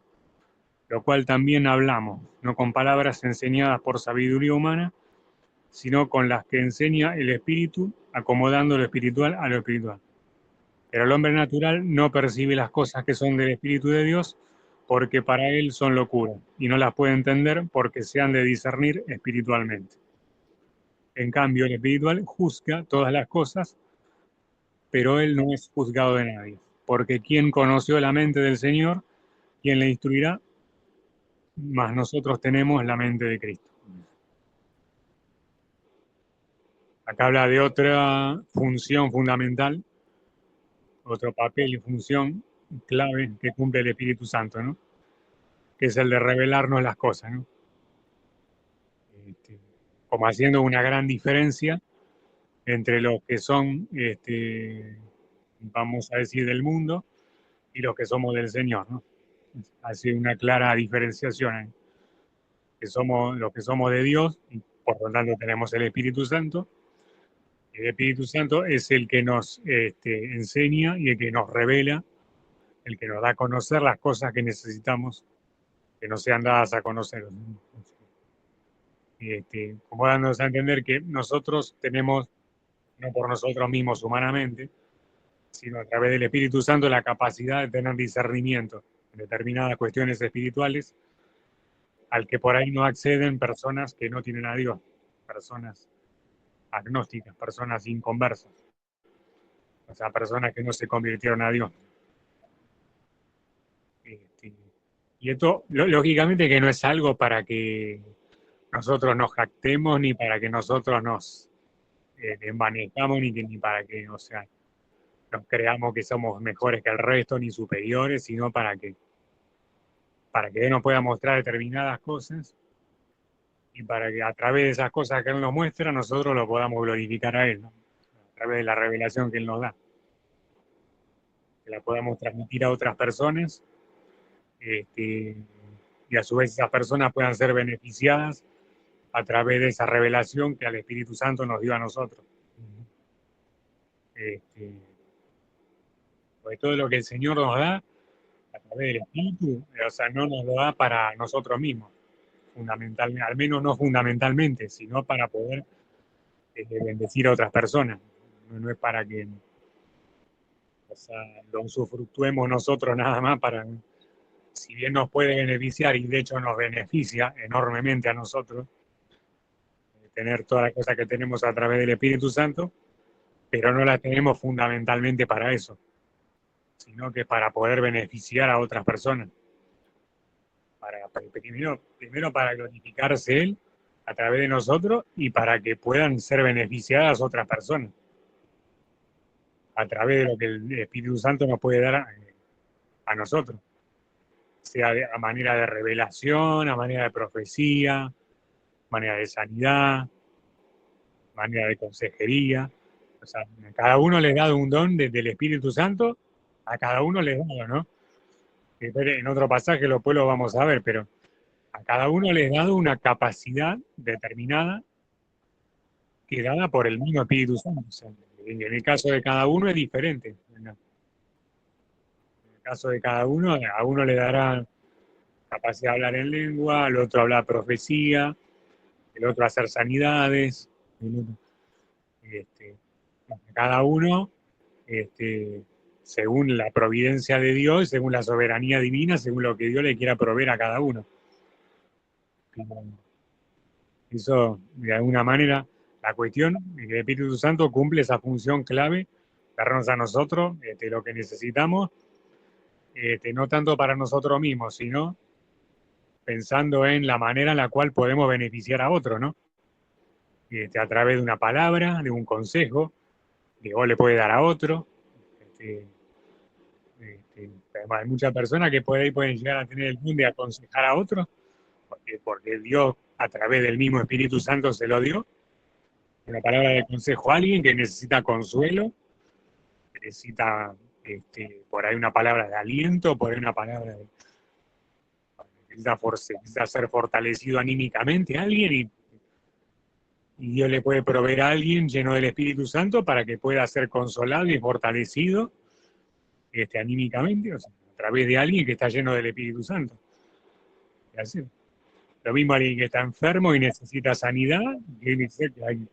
Lo cual también hablamos, no con palabras enseñadas por sabiduría humana, sino con las que enseña el Espíritu, acomodando lo espiritual a lo espiritual. Pero el hombre natural no percibe las cosas que son del Espíritu de Dios, porque para él son locura, y no las puede entender porque se han de discernir espiritualmente. En cambio, el espiritual juzga todas las cosas, pero él no es juzgado de nadie. Porque ¿quién conoció la mente del Señor? ¿Quién le instruirá? Mas nosotros tenemos la mente de Cristo. Acá habla de otra función fundamental, otro papel y función clave que cumple el Espíritu Santo, ¿no? Que es el de revelarnos las cosas, ¿no? Como haciendo una gran diferencia entre los que son, vamos a decir, del mundo y los que somos del Señor, ¿no? Hace una clara diferenciación, ¿eh? Que somos los que somos de Dios y por lo tanto tenemos el Espíritu Santo. El Espíritu Santo es el que nos enseña y el que nos revela, el que nos da a conocer las cosas que necesitamos que nos sean dadas a conocer. Como dándonos a entender que nosotros tenemos no por nosotros mismos humanamente, sino a través del Espíritu Santo, la capacidad de tener discernimiento en determinadas cuestiones espirituales, al que por ahí no acceden personas que no tienen a Dios, personas agnósticas, personas inconversas, o sea, personas que no se convirtieron a Dios. Este, y esto, lógicamente, que no es algo para que nosotros nos jactemos, ni para que nosotros nos envanezcamos, ni para que, o sea, nos creamos que somos mejores que el resto, ni superiores, sino para que Él nos pueda mostrar determinadas cosas y para que a través de esas cosas que Él nos muestra, nosotros lo podamos glorificar a Él, ¿no? A través de la revelación que Él nos da, que la podamos transmitir a otras personas, este, y a su vez esas personas puedan ser beneficiadas a través de esa revelación que al Espíritu Santo nos dio a nosotros. Este, pues todo lo que el Señor nos da a través del Espíritu, o sea, no nos lo da para nosotros mismos, fundamentalmente, al menos no fundamentalmente, sino para poder bendecir a otras personas. No es para que, o sea, lo usufructuemos nosotros nada más para, si bien nos puede beneficiar y de hecho nos beneficia enormemente a nosotros, tener todas las cosas que tenemos a través del Espíritu Santo, pero no las tenemos fundamentalmente para eso, sino que para poder beneficiar a otras personas. Primero para glorificarse Él a través de nosotros y para que puedan ser beneficiadas otras personas a través de lo que el Espíritu Santo nos puede dar a nosotros, sea a manera de revelación, a manera de profecía, manera de sanidad, manera de consejería. O sea, a cada uno les da un don del Espíritu Santo, a cada uno les da, ¿no? En otro pasaje después lo vamos a ver, pero a cada uno les da una capacidad determinada que dada por el mismo Espíritu Santo. O sea, en el caso de cada uno es diferente. En el caso de cada uno, a uno le dará capacidad de hablar en lengua, al otro hablar profecía, el otro hacer sanidades, el otro, este, cada uno, según la providencia de Dios, según la soberanía divina, según lo que Dios le quiera proveer a cada uno. Eso, de alguna manera, la cuestión es que el Espíritu Santo cumple esa función clave, darnos a nosotros lo que necesitamos, no tanto para nosotros mismos, sino pensando en la manera en la cual podemos beneficiar a otros, ¿no? A través de una palabra, de un consejo, que vos le puedes dar a otro. Este, hay muchas personas que pueden llegar a tener el don de aconsejar a otros, porque Dios a través del mismo Espíritu Santo se lo dio. Una palabra de consejo a alguien que necesita consuelo, que necesita por ahí una palabra de aliento, por ahí una palabra de necesita ser fortalecido anímicamente a alguien y Dios le puede proveer a alguien lleno del Espíritu Santo para que pueda ser consolado y fortalecido anímicamente, o sea, a través de alguien que está lleno del Espíritu Santo. Así. Lo mismo alguien que está enfermo y necesita sanidad, y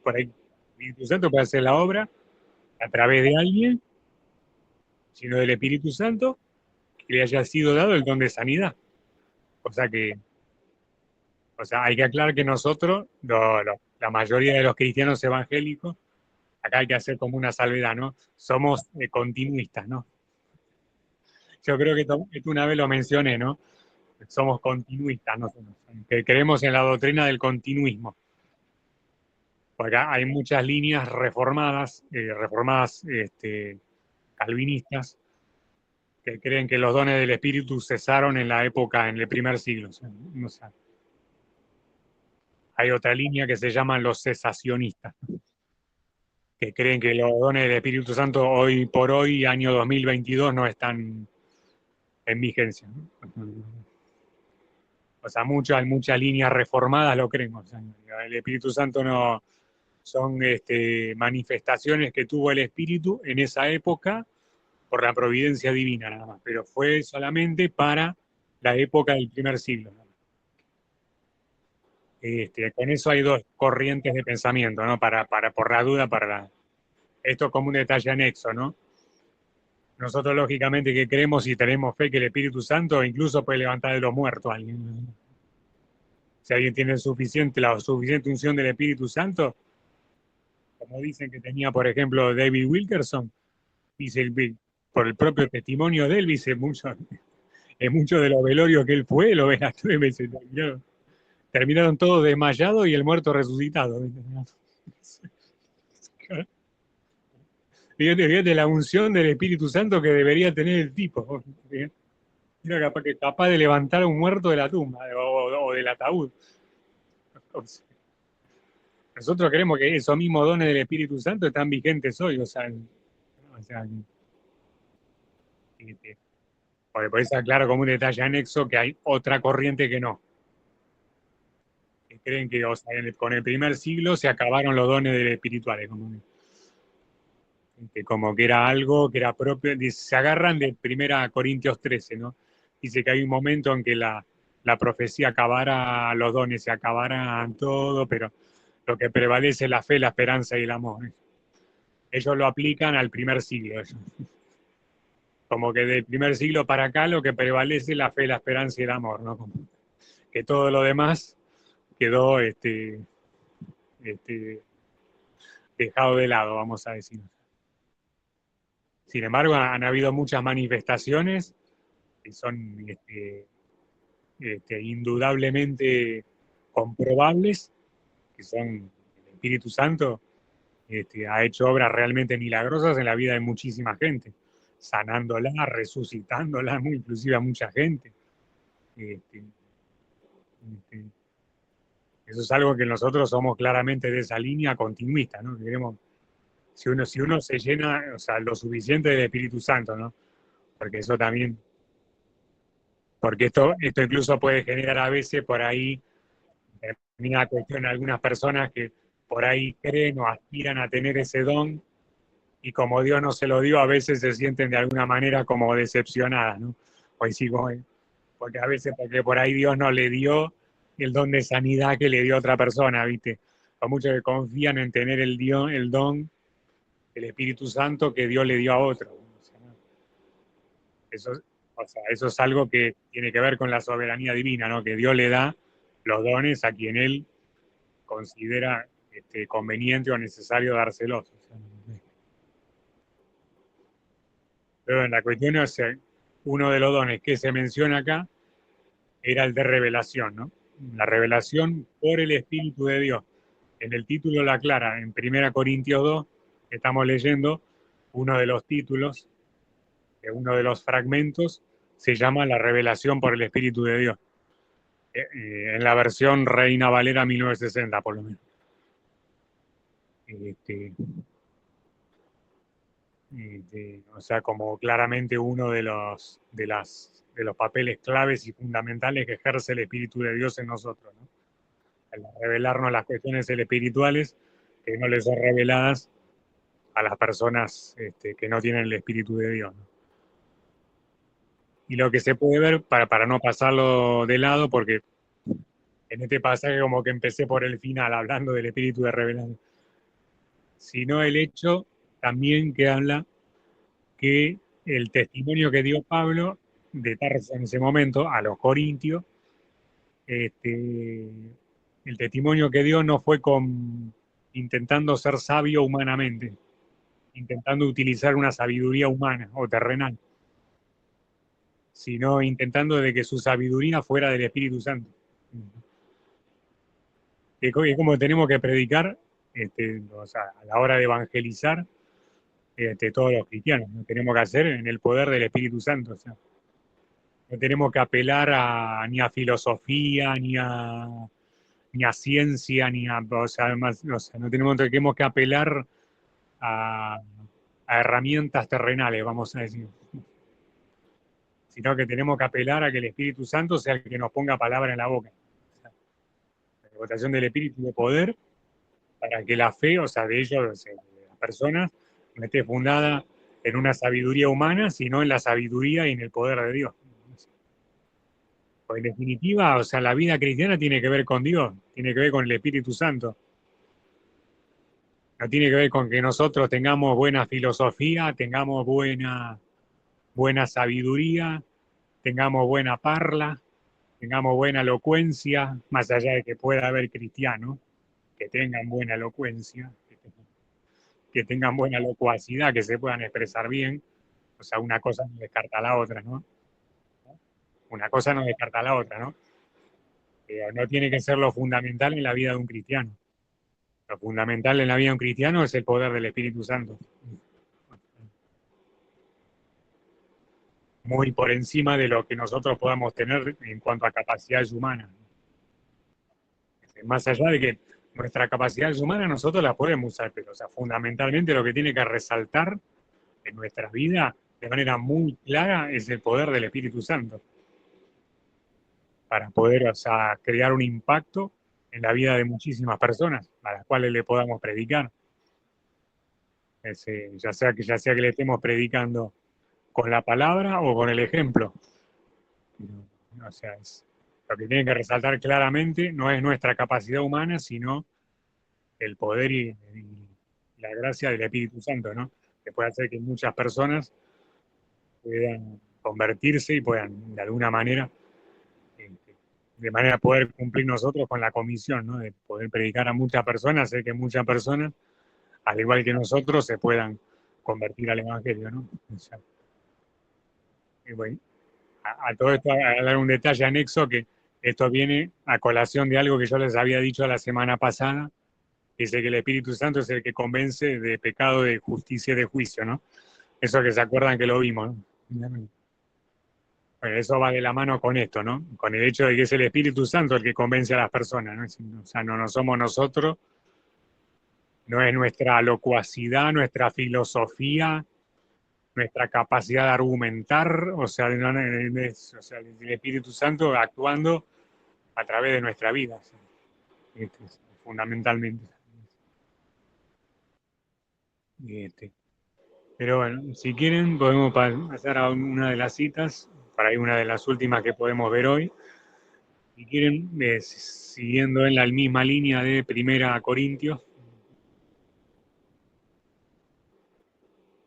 por ahí el Espíritu Santo puede hacer la obra a través de alguien lleno del Espíritu Santo que le haya sido dado el don de sanidad. O sea que, hay que aclarar que nosotros, la mayoría de los cristianos evangélicos, acá hay que hacer como una salvedad, ¿no? Somos continuistas, ¿no? Yo creo que tú una vez lo mencioné, ¿no? Somos continuistas, ¿no? Que creemos en la doctrina del continuismo. Porque acá hay muchas líneas reformadas calvinistas, que creen que los dones del Espíritu cesaron en la época, en el primer siglo. O sea, hay otra línea que se llaman los cesacionistas, que creen que los dones del Espíritu Santo hoy por hoy, año 2022, no están en vigencia, ¿no? O sea, hay muchas líneas reformadas lo creen. O sea, el Espíritu Santo no son manifestaciones que tuvo el Espíritu en esa época por la providencia divina nada más, pero fue solamente para la época del primer siglo. Con eso hay dos corrientes de pensamiento, ¿no? Por la duda, esto como un detalle anexo, ¿no? Nosotros lógicamente que creemos y tenemos fe que el Espíritu Santo incluso puede levantar de los muertos a alguien. Si alguien tiene la suficiente unción del Espíritu Santo, como dicen que tenía, por ejemplo, David Wilkerson, dice por el propio testimonio de él, dice en muchos de los velorios que él fue, lo ven a 3 veces. Terminaron todos desmayados y el muerto resucitado. Fíjate la unción del Espíritu Santo que debería tener el tipo. Era capaz de levantar a un muerto de la tumba o del ataúd. Nosotros creemos que esos mismos dones del Espíritu Santo están vigentes hoy. Porque por eso aclaro como un detalle anexo que hay otra corriente que no. Que creen que con el primer siglo se acabaron los dones del espirituales. Como que era algo que era propio, se agarran de 1 Corintios 13, ¿no? Dice que hay un momento en que la profecía acabará, los dones se acabarán, todo, pero lo que prevalece es la fe, la esperanza y el amor. Ellos lo aplican al primer siglo. Como que del primer siglo para acá lo que prevalece es la fe, la esperanza y el amor, ¿no? Que todo lo demás quedó dejado de lado, vamos a decir. Sin embargo, han habido muchas manifestaciones que son indudablemente comprobables, que son el Espíritu Santo ha hecho obras realmente milagrosas en la vida de muchísima gente, sanándola, resucitándola, inclusive a mucha gente. Este, este, eso es algo que nosotros somos claramente de esa línea continuista, ¿no? Queremos, si uno se llena, o sea, lo suficiente del Espíritu Santo, ¿no? Porque eso también, porque esto incluso puede generar a veces por ahí determinada cuestión en algunas personas que por ahí creen o aspiran a tener ese don y como Dios no se lo dio, a veces se sienten de alguna manera como decepcionadas, ¿no? Pues sí, porque a veces porque por ahí Dios no le dio el don de sanidad que le dio a otra persona, ¿viste? Hay muchos que confían en tener el don, el Espíritu Santo que Dios le dio a otro. Eso, eso es algo que tiene que ver con la soberanía divina, ¿no? Que Dios le da los dones a quien Él considera conveniente o necesario dárselos. Pero en la cuestión es uno de los dones que se menciona acá era el de revelación, ¿no? La revelación por el Espíritu de Dios. En el título la aclara, en 1 Corintios 2, estamos leyendo uno de los títulos, uno de los fragmentos, se llama la revelación por el Espíritu de Dios. En la versión Reina Valera 1960, por lo menos. O sea, como claramente uno de los papeles claves y fundamentales que ejerce el Espíritu de Dios en nosotros, ¿no? Al revelarnos las cuestiones espirituales que no les son reveladas a las personas que no tienen el Espíritu de Dios, ¿no? Y lo que se puede ver, para no pasarlo de lado, porque en este pasaje como que empecé por el final hablando del Espíritu de revelación, sino el hecho también que habla que el testimonio que dio Pablo de Tarso en ese momento a los corintios, el testimonio que dio no fue intentando ser sabio humanamente, intentando utilizar una sabiduría humana o terrenal, sino intentando de que su sabiduría fuera del Espíritu Santo. Es como tenemos que predicar o sea, a la hora de evangelizar todos los cristianos. Lo tenemos que hacer en el poder del Espíritu Santo. O sea, no tenemos que apelar ni a filosofía, ni a ciencia, o sea, además, no tenemos que apelar a, a herramientas terrenales, vamos a decir, sino que tenemos que apelar a que el Espíritu Santo sea el que nos ponga palabra en la boca. O sea, la votación del Espíritu de poder para que la fe, o sea, de ellos, de las personas, no esté fundada en una sabiduría humana, sino en la sabiduría y en el poder de Dios. Pues en definitiva, o sea, la vida cristiana tiene que ver con Dios, tiene que ver con el Espíritu Santo. No tiene que ver con que nosotros tengamos buena filosofía, tengamos buena sabiduría, tengamos buena parla, tengamos buena elocuencia, más allá de que pueda haber cristianos que tengan buena elocuencia, que tengan buena locuacidad, que se puedan expresar bien. O sea, una cosa no descarta la otra, ¿no? Una cosa no descarta la otra, ¿no? No tiene que ser lo fundamental en la vida de un cristiano. Lo fundamental en la vida de un cristiano es el poder del Espíritu Santo. Muy por encima de lo que nosotros podamos tener en cuanto a capacidades humanas. Más allá de que nuestras capacidades humanas nosotros las podemos usar, pero o sea, fundamentalmente lo que tiene que resaltar en nuestras vidas de manera muy clara es el poder del Espíritu Santo para poder, o sea, crear un impacto en la vida de muchísimas personas a las cuales le podamos predicar. Ya sea que le estemos predicando con la palabra o con el ejemplo. O sea, lo que tiene que resaltar claramente no es nuestra capacidad humana, sino el poder y la gracia del Espíritu Santo, ¿no? Que puede hacer que muchas personas puedan convertirse y puedan, de alguna manera, de manera poder cumplir nosotros con la comisión, ¿no? De poder predicar a muchas personas, hacer que muchas personas, al igual que nosotros, se puedan convertir al Evangelio, ¿no? O sea, y bueno, a todo esto, a dar un detalle anexo, que esto viene a colación de algo que yo les había dicho la semana pasada, dice que el Espíritu Santo es el que convence de pecado, de justicia y de juicio, ¿no? Eso que se acuerdan que lo vimos, ¿no? Bueno, eso va de la mano con esto, ¿no? Con el hecho de que es el Espíritu Santo el que convence a las personas, ¿no? O sea, no somos nosotros, no es nuestra locuacidad, nuestra filosofía, nuestra capacidad de argumentar, o sea, o sea, el Espíritu Santo actuando a través de nuestra vida, ¿sí? Fundamentalmente. Este, pero bueno, si quieren podemos pasar a una de las citas, para ahí una de las últimas que podemos ver hoy. Si quieren, siguiendo en la misma línea de Primera Corintios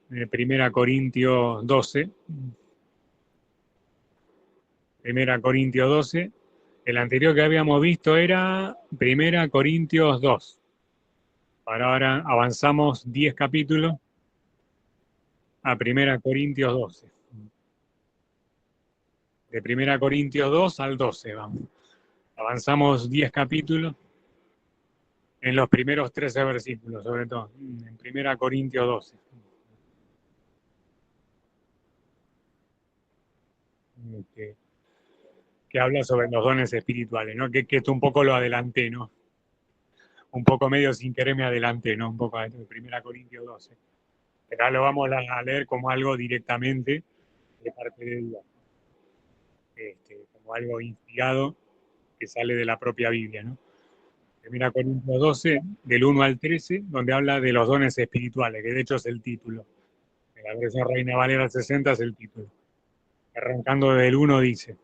12, Primera Corintios 12, el anterior que habíamos visto era Primera Corintios 2. Ahora avanzamos 10 capítulos a Primera Corintios 12. De Primera Corintios 2 al 12, vamos. Avanzamos 10 capítulos en los primeros 13 versículos, sobre todo, en Primera Corintios 12. Que habla sobre los dones espirituales, ¿no? Que esto un poco lo adelanté, ¿no? Un poco medio sin querer me adelanté, ¿no? Un poco de Primera Corintios 12. Pero ahora lo vamos a leer como algo directamente de parte de Dios, como algo inspirado que sale de la propia Biblia, ¿no? Primera Corintios 12, del 1 al 13, donde habla de los dones espirituales, que de hecho es el título. En la versión Reina Valera 60 es el título. Arrancando del 1 dice,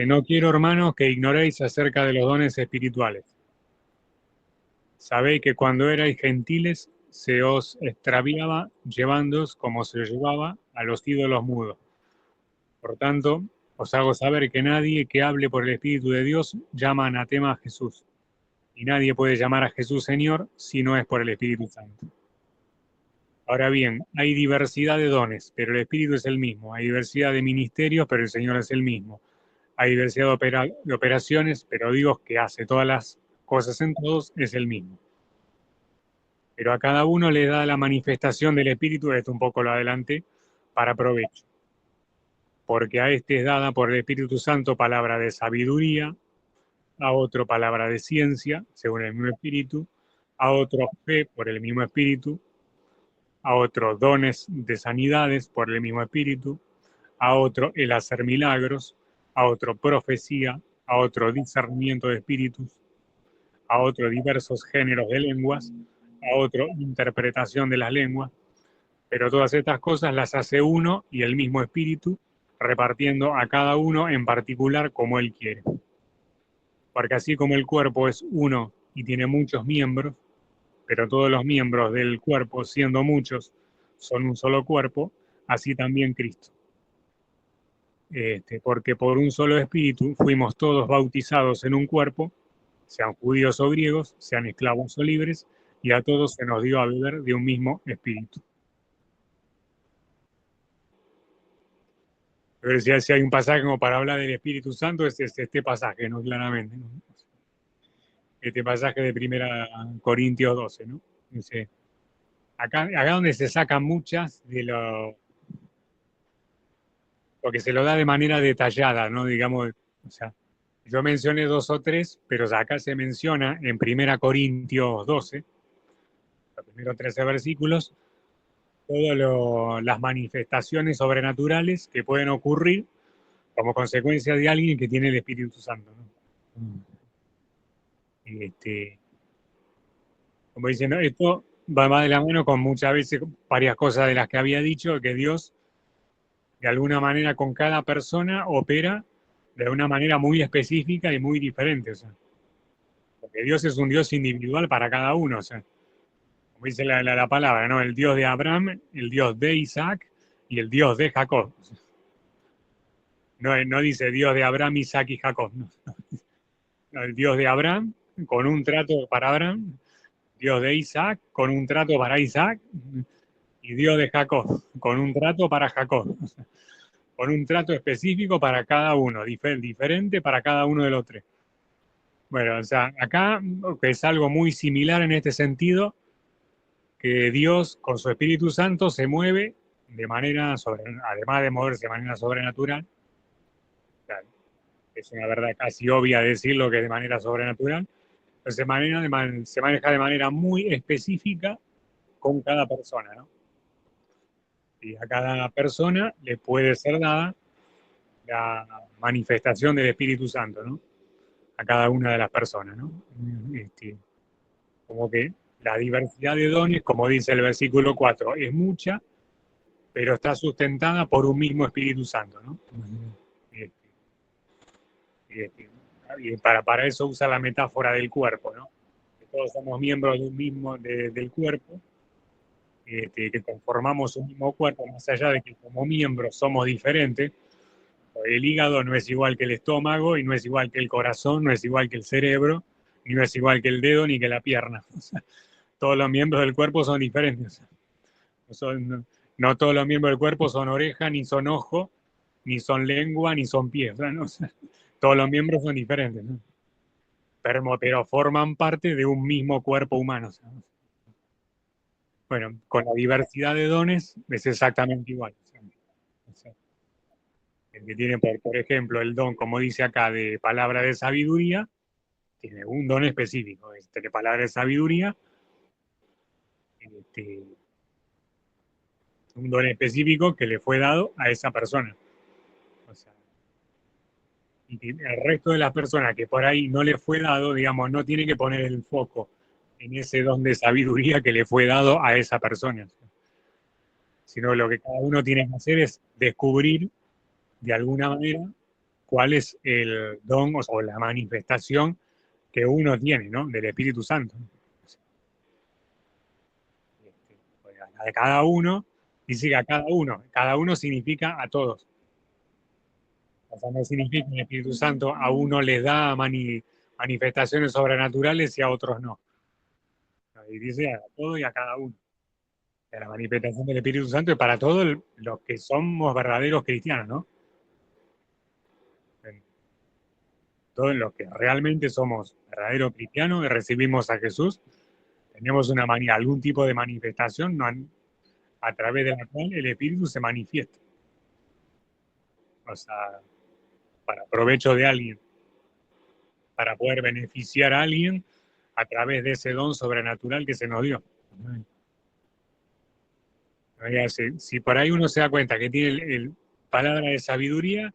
no quiero, hermanos, que ignoréis acerca de los dones espirituales. Sabéis que cuando erais gentiles se os extraviaba llevándoos como se llevaba a los ídolos mudos. Por tanto, os hago saber que nadie que hable por el Espíritu de Dios llama anatema a Jesús. Y nadie puede llamar a Jesús Señor si no es por el Espíritu Santo. Ahora bien, hay diversidad de dones, pero el Espíritu es el mismo. Hay diversidad de ministerios, pero el Señor es el mismo. Hay diversidad de operaciones, pero Dios, que hace todas las cosas en todos, es el mismo. Pero a cada uno le da la manifestación del Espíritu, esto un poco lo adelanté, para provecho. Porque a este es dada por el Espíritu Santo palabra de sabiduría, a otro palabra de ciencia, según el mismo Espíritu, a otro fe por el mismo Espíritu, a otros dones de sanidades por el mismo Espíritu, a otro el hacer milagros, a otro profecía, a otro discernimiento de espíritus, a otro diversos géneros de lenguas, a otro interpretación de las lenguas, pero todas estas cosas las hace uno y el mismo Espíritu, repartiendo a cada uno en particular como Él quiere. Porque así como el cuerpo es uno y tiene muchos miembros, pero todos los miembros del cuerpo, siendo muchos, son un solo cuerpo, así también Cristo. Porque por un solo espíritu fuimos todos bautizados en un cuerpo, sean judíos o griegos, sean esclavos o libres, y a todos se nos dio a beber de un mismo espíritu. Pero si hay un pasaje como para hablar del Espíritu Santo, es este pasaje, ¿no? Claramente, ¿no? Este pasaje de 1 Corintios 12, ¿no? Dice, acá donde se sacan muchas de lo que se lo da de manera detallada, ¿no? Digamos, o sea, yo mencioné 2 o 3, pero acá se menciona en 1 Corintios 12, los primeros 13 versículos, todas las manifestaciones sobrenaturales que pueden ocurrir como consecuencia de alguien que tiene el Espíritu Santo, ¿no? Como dicen, ¿no? Esto va más de la mano con muchas veces varias cosas de las que había dicho, que Dios de alguna manera con cada persona opera de una manera muy específica y muy diferente. O sea, porque Dios es un Dios individual para cada uno. O sea, como dice la palabra, ¿no? El Dios de Abraham, el Dios de Isaac y el Dios de Jacob. No dice Dios de Abraham, Isaac y Jacob. No, el Dios de Abraham con un trato para Abraham, Dios de Isaac con un trato para Isaac y Dios de Jacob con un trato para Jacob. Con un trato específico para cada uno, diferente para cada uno de los tres. Bueno, o sea, acá es algo muy similar en este sentido, que Dios con su Espíritu Santo se mueve de manera además de moverse de manera sobrenatural, claro, es una verdad casi obvia decirlo que de manera sobrenatural, pero se maneja de manera muy específica con cada persona, ¿no? Y a cada persona le puede ser dada la manifestación del Espíritu Santo, ¿no? A cada una de las personas, ¿no? Como que la diversidad de dones, como dice el versículo 4, es mucha, pero está sustentada por un mismo Espíritu Santo, ¿no? Este, este, y para eso usa la metáfora del cuerpo, ¿no? Que todos somos miembros del cuerpo, que conformamos un mismo cuerpo, más allá de que como miembros somos diferentes. El hígado no es igual que el estómago, y no es igual que el corazón, no es igual que el cerebro, ni no es igual que el dedo, ni que la pierna. O sea, todos los miembros del cuerpo son diferentes. No todos los miembros del cuerpo son oreja, ni son ojo, ni son lengua, ni son pies. ¿No? O sea, todos los miembros son diferentes, ¿no? Pero forman parte de un mismo cuerpo humano. O sea, bueno, con la diversidad de dones es exactamente igual. O sea, el que tiene, por ejemplo, el don, como dice acá, de palabra de sabiduría, tiene un don específico, de palabra de sabiduría, este, un don específico que le fue dado a esa persona. O sea, y el resto de las personas que por ahí no le fue dado, digamos, no tiene que poner el foco en ese don de sabiduría que le fue dado a esa persona, sino lo que cada uno tiene que hacer es descubrir de alguna manera cuál es el don o la manifestación que uno tiene, ¿no? Del Espíritu Santo. La de cada uno dice que a cada uno significa a todos. O sea, no significa que el Espíritu Santo a uno les da manifestaciones sobrenaturales y a otros no. Y dice a todos y a cada uno. La manifestación del Espíritu Santo es para todos los que somos verdaderos cristianos, ¿no? Todos los que realmente somos verdaderos cristianos y recibimos a Jesús, tenemos algún tipo de manifestación a través de la cual el Espíritu se manifiesta. O sea, para provecho de alguien, para poder beneficiar a alguien a través de ese don sobrenatural que se nos dio. Si por ahí uno se da cuenta que tiene palabra de sabiduría,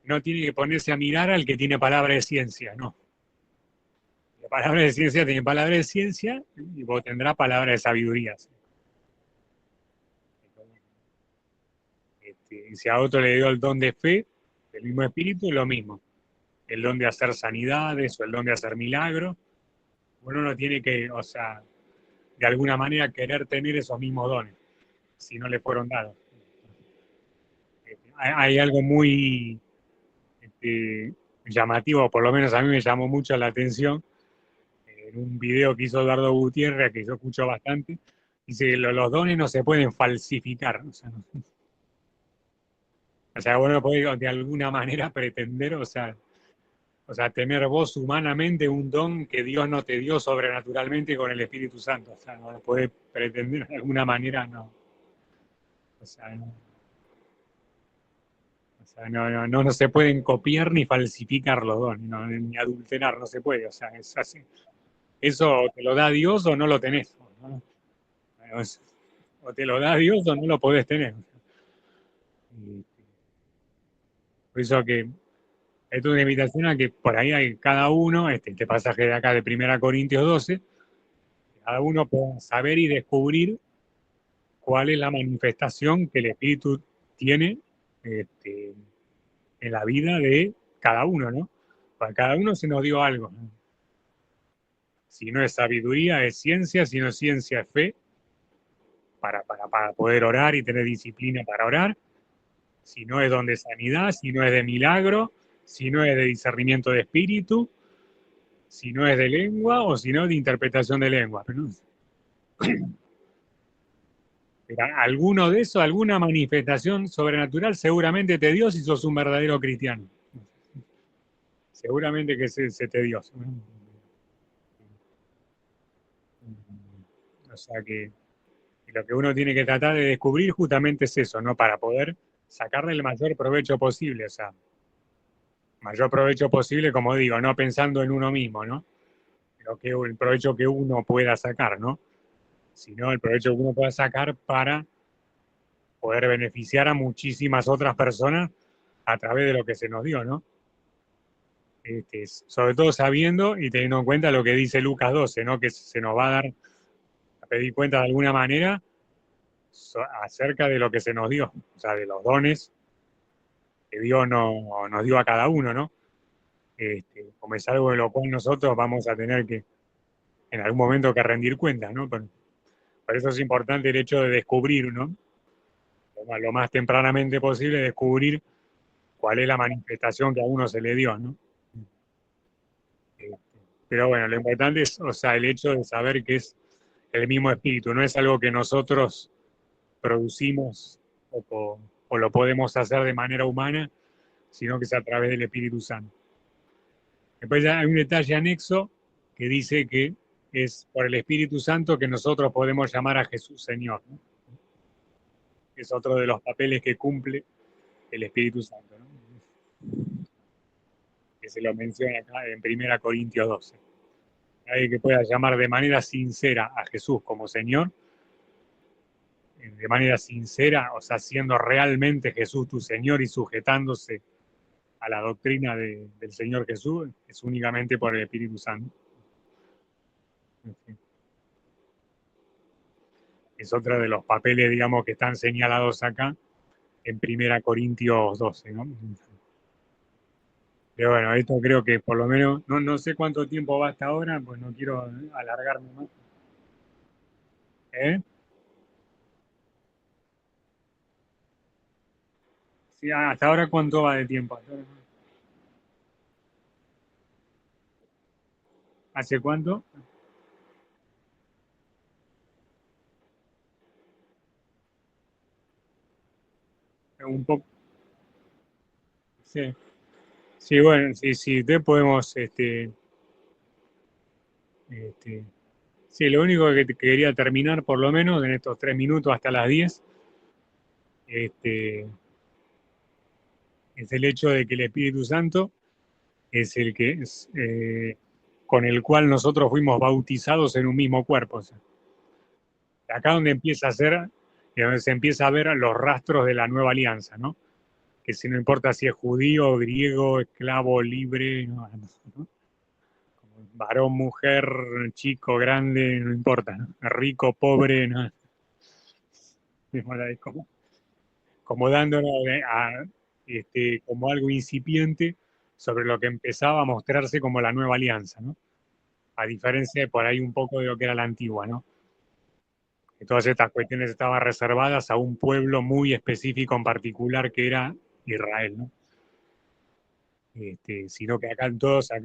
no tiene que ponerse a mirar al que tiene palabra de ciencia, no. La palabra de ciencia tiene palabra de ciencia y vos tendrás palabra de sabiduría. Y si a otro le dio el don de fe, el mismo espíritu, lo mismo. El don de hacer sanidades o el don de hacer milagros. Uno no tiene que, o sea, de alguna manera querer tener esos mismos dones, si no le fueron dados. Hay algo muy llamativo, por lo menos a mí me llamó mucho la atención, en un video que hizo Eduardo Gutiérrez, que yo escucho bastante, dice que los dones no se pueden falsificar. O sea, bueno, podés de alguna manera pretender, o sea, tener vos humanamente un don que Dios no te dio sobrenaturalmente con el Espíritu Santo. O sea, no lo podés pretender de alguna manera, no. O sea, no. O sea, no se pueden copiar ni falsificar los dones, ni adulterar, no se puede. O sea, es así. Eso te lo da Dios o no lo tenés, ¿no? O te lo da Dios o no lo podés tener. Por eso que esto es una invitación a que por ahí hay cada uno, este pasaje de acá de 1 Corintios 12, cada uno pueda saber y descubrir cuál es la manifestación que el Espíritu tiene este, en la vida de cada uno, ¿no? Para cada uno se nos dio algo, ¿no? Si no es sabiduría, es ciencia; si no es ciencia, es fe, para poder orar y tener disciplina para orar; si no es don de sanidad, si no es de milagro, si no es de discernimiento de espíritu, si no es de lengua o si no es de interpretación de lengua. Pero alguno de eso, alguna manifestación sobrenatural seguramente te dio si sos un verdadero cristiano. Seguramente que se te dio. O sea que lo que uno tiene que tratar de descubrir justamente es eso, ¿no? Para poder sacarle el mayor provecho posible, o sea, mayor provecho posible, como digo, no pensando en uno mismo, ¿no? El provecho que uno pueda sacar, ¿no? Sino el provecho que uno pueda sacar para poder beneficiar a muchísimas otras personas a través de lo que se nos dio, ¿no? Sobre todo sabiendo y teniendo en cuenta lo que dice Lucas 12, ¿no? Que se nos va a dar a pedir cuenta de alguna manera acerca de lo que se nos dio, o sea, de los dones que Dios nos dio a cada uno, ¿no? Como es algo de lo cual nosotros vamos a tener que, en algún momento, que rendir cuentas, ¿no? Por eso es importante el hecho de descubrir, ¿no? Lo más tempranamente posible, descubrir cuál es la manifestación que a uno se le dio, ¿no? Pero bueno, lo importante es, o sea, el hecho de saber que es el mismo espíritu, no es algo que nosotros producimos o lo podemos hacer de manera humana, sino que es a través del Espíritu Santo. Después ya hay un detalle anexo que dice que es por el Espíritu Santo que nosotros podemos llamar a Jesús Señor, ¿no? Es otro de los papeles que cumple el Espíritu Santo, ¿no? Que se lo menciona acá en 1 Corintios 12. Hay que pueda llamar de manera sincera a Jesús como Señor, de manera sincera, o sea, siendo realmente Jesús tu Señor y sujetándose a la doctrina del Señor Jesús, es únicamente por el Espíritu Santo. Es otro de los papeles, digamos, que están señalados acá en 1 Corintios 12, ¿no? Pero bueno, esto creo que por lo menos, no sé cuánto tiempo va hasta ahora, pues no quiero alargarme más. ¿Eh? Sí, hasta ahora cuánto va de tiempo. ¿Hace cuánto? Un poco. Sí, sí, bueno, sí, te podemos, este, sí, lo único que quería terminar, por lo menos, en estos 3 minutos hasta las 10, este, es el hecho de que el Espíritu Santo es el que es, con el cual nosotros fuimos bautizados en un mismo cuerpo. O sea, acá donde empieza a ser, donde se empieza a ver los rastros de la nueva alianza, ¿no? Que si no importa si es judío, griego, esclavo, libre, ¿no? Varón, mujer, chico, grande, no importa, ¿no? Rico, pobre, ¿no? Como dándonos como algo incipiente sobre lo que empezaba a mostrarse como la nueva alianza, ¿no? A diferencia de por ahí un poco de lo que era la antigua, ¿no? que todas estas cuestiones estaban reservadas a un pueblo muy específico en particular que era Israel, ¿no? Sino que acá todos, a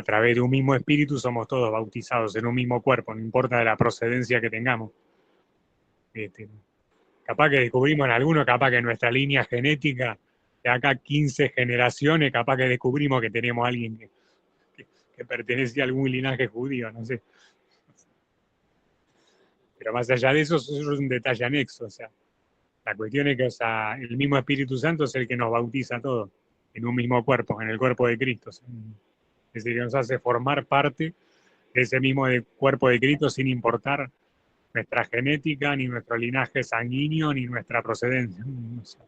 través de un mismo espíritu somos todos bautizados en un mismo cuerpo, no importa de la procedencia que tengamos. Este, Capaz que descubrimos en alguno, capaz que en nuestra línea genética, de acá 15 generaciones, capaz que descubrimos que tenemos a alguien que pertenece a algún linaje judío, no sé. Pero más allá de eso es un detalle anexo. O sea, la cuestión es que, o sea, el mismo Espíritu Santo es el que nos bautiza a todos en un mismo cuerpo, en el cuerpo de Cristo. O sea, es decir, que nos hace formar parte de ese mismo cuerpo de Cristo sin importar nuestra genética, ni nuestro linaje sanguíneo, ni nuestra procedencia. O sea,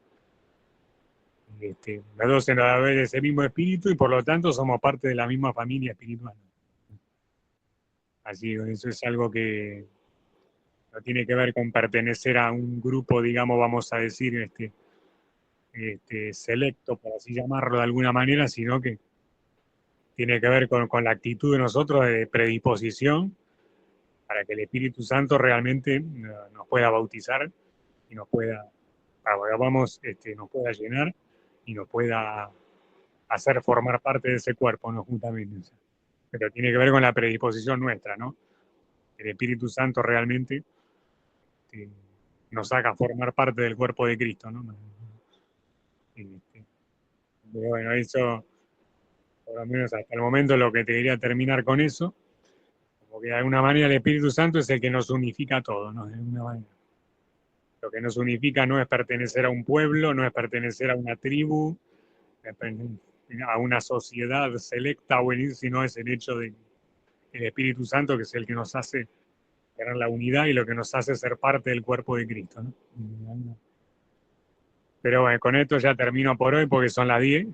los dos se nos da ver ese mismo espíritu y por lo tanto somos parte de la misma familia espiritual. Así que eso es algo que no tiene que ver con pertenecer a un grupo, digamos, vamos a decir, selecto, por así llamarlo de alguna manera, sino que tiene que ver con la actitud de nosotros de predisposición para que el Espíritu Santo realmente nos pueda bautizar y nos pueda, nos pueda llenar y nos pueda hacer formar parte de ese cuerpo, ¿no? Justamente. Pero tiene que ver con la predisposición nuestra, ¿no? El Espíritu Santo realmente este, nos haga formar parte del cuerpo de Cristo, ¿no? Este, pero bueno, eso, por lo menos hasta el momento, lo que te quería terminar con eso, porque de alguna manera el Espíritu Santo es el que nos unifica a todos, ¿no? De alguna manera. Lo que nos unifica no es pertenecer a un pueblo, no es pertenecer a una tribu, a una sociedad selecta, sino es el hecho de el Espíritu Santo, que es el que nos hace tener la unidad y lo que nos hace ser parte del cuerpo de Cristo, ¿no? Pero bueno, con esto ya termino por hoy porque son las 10.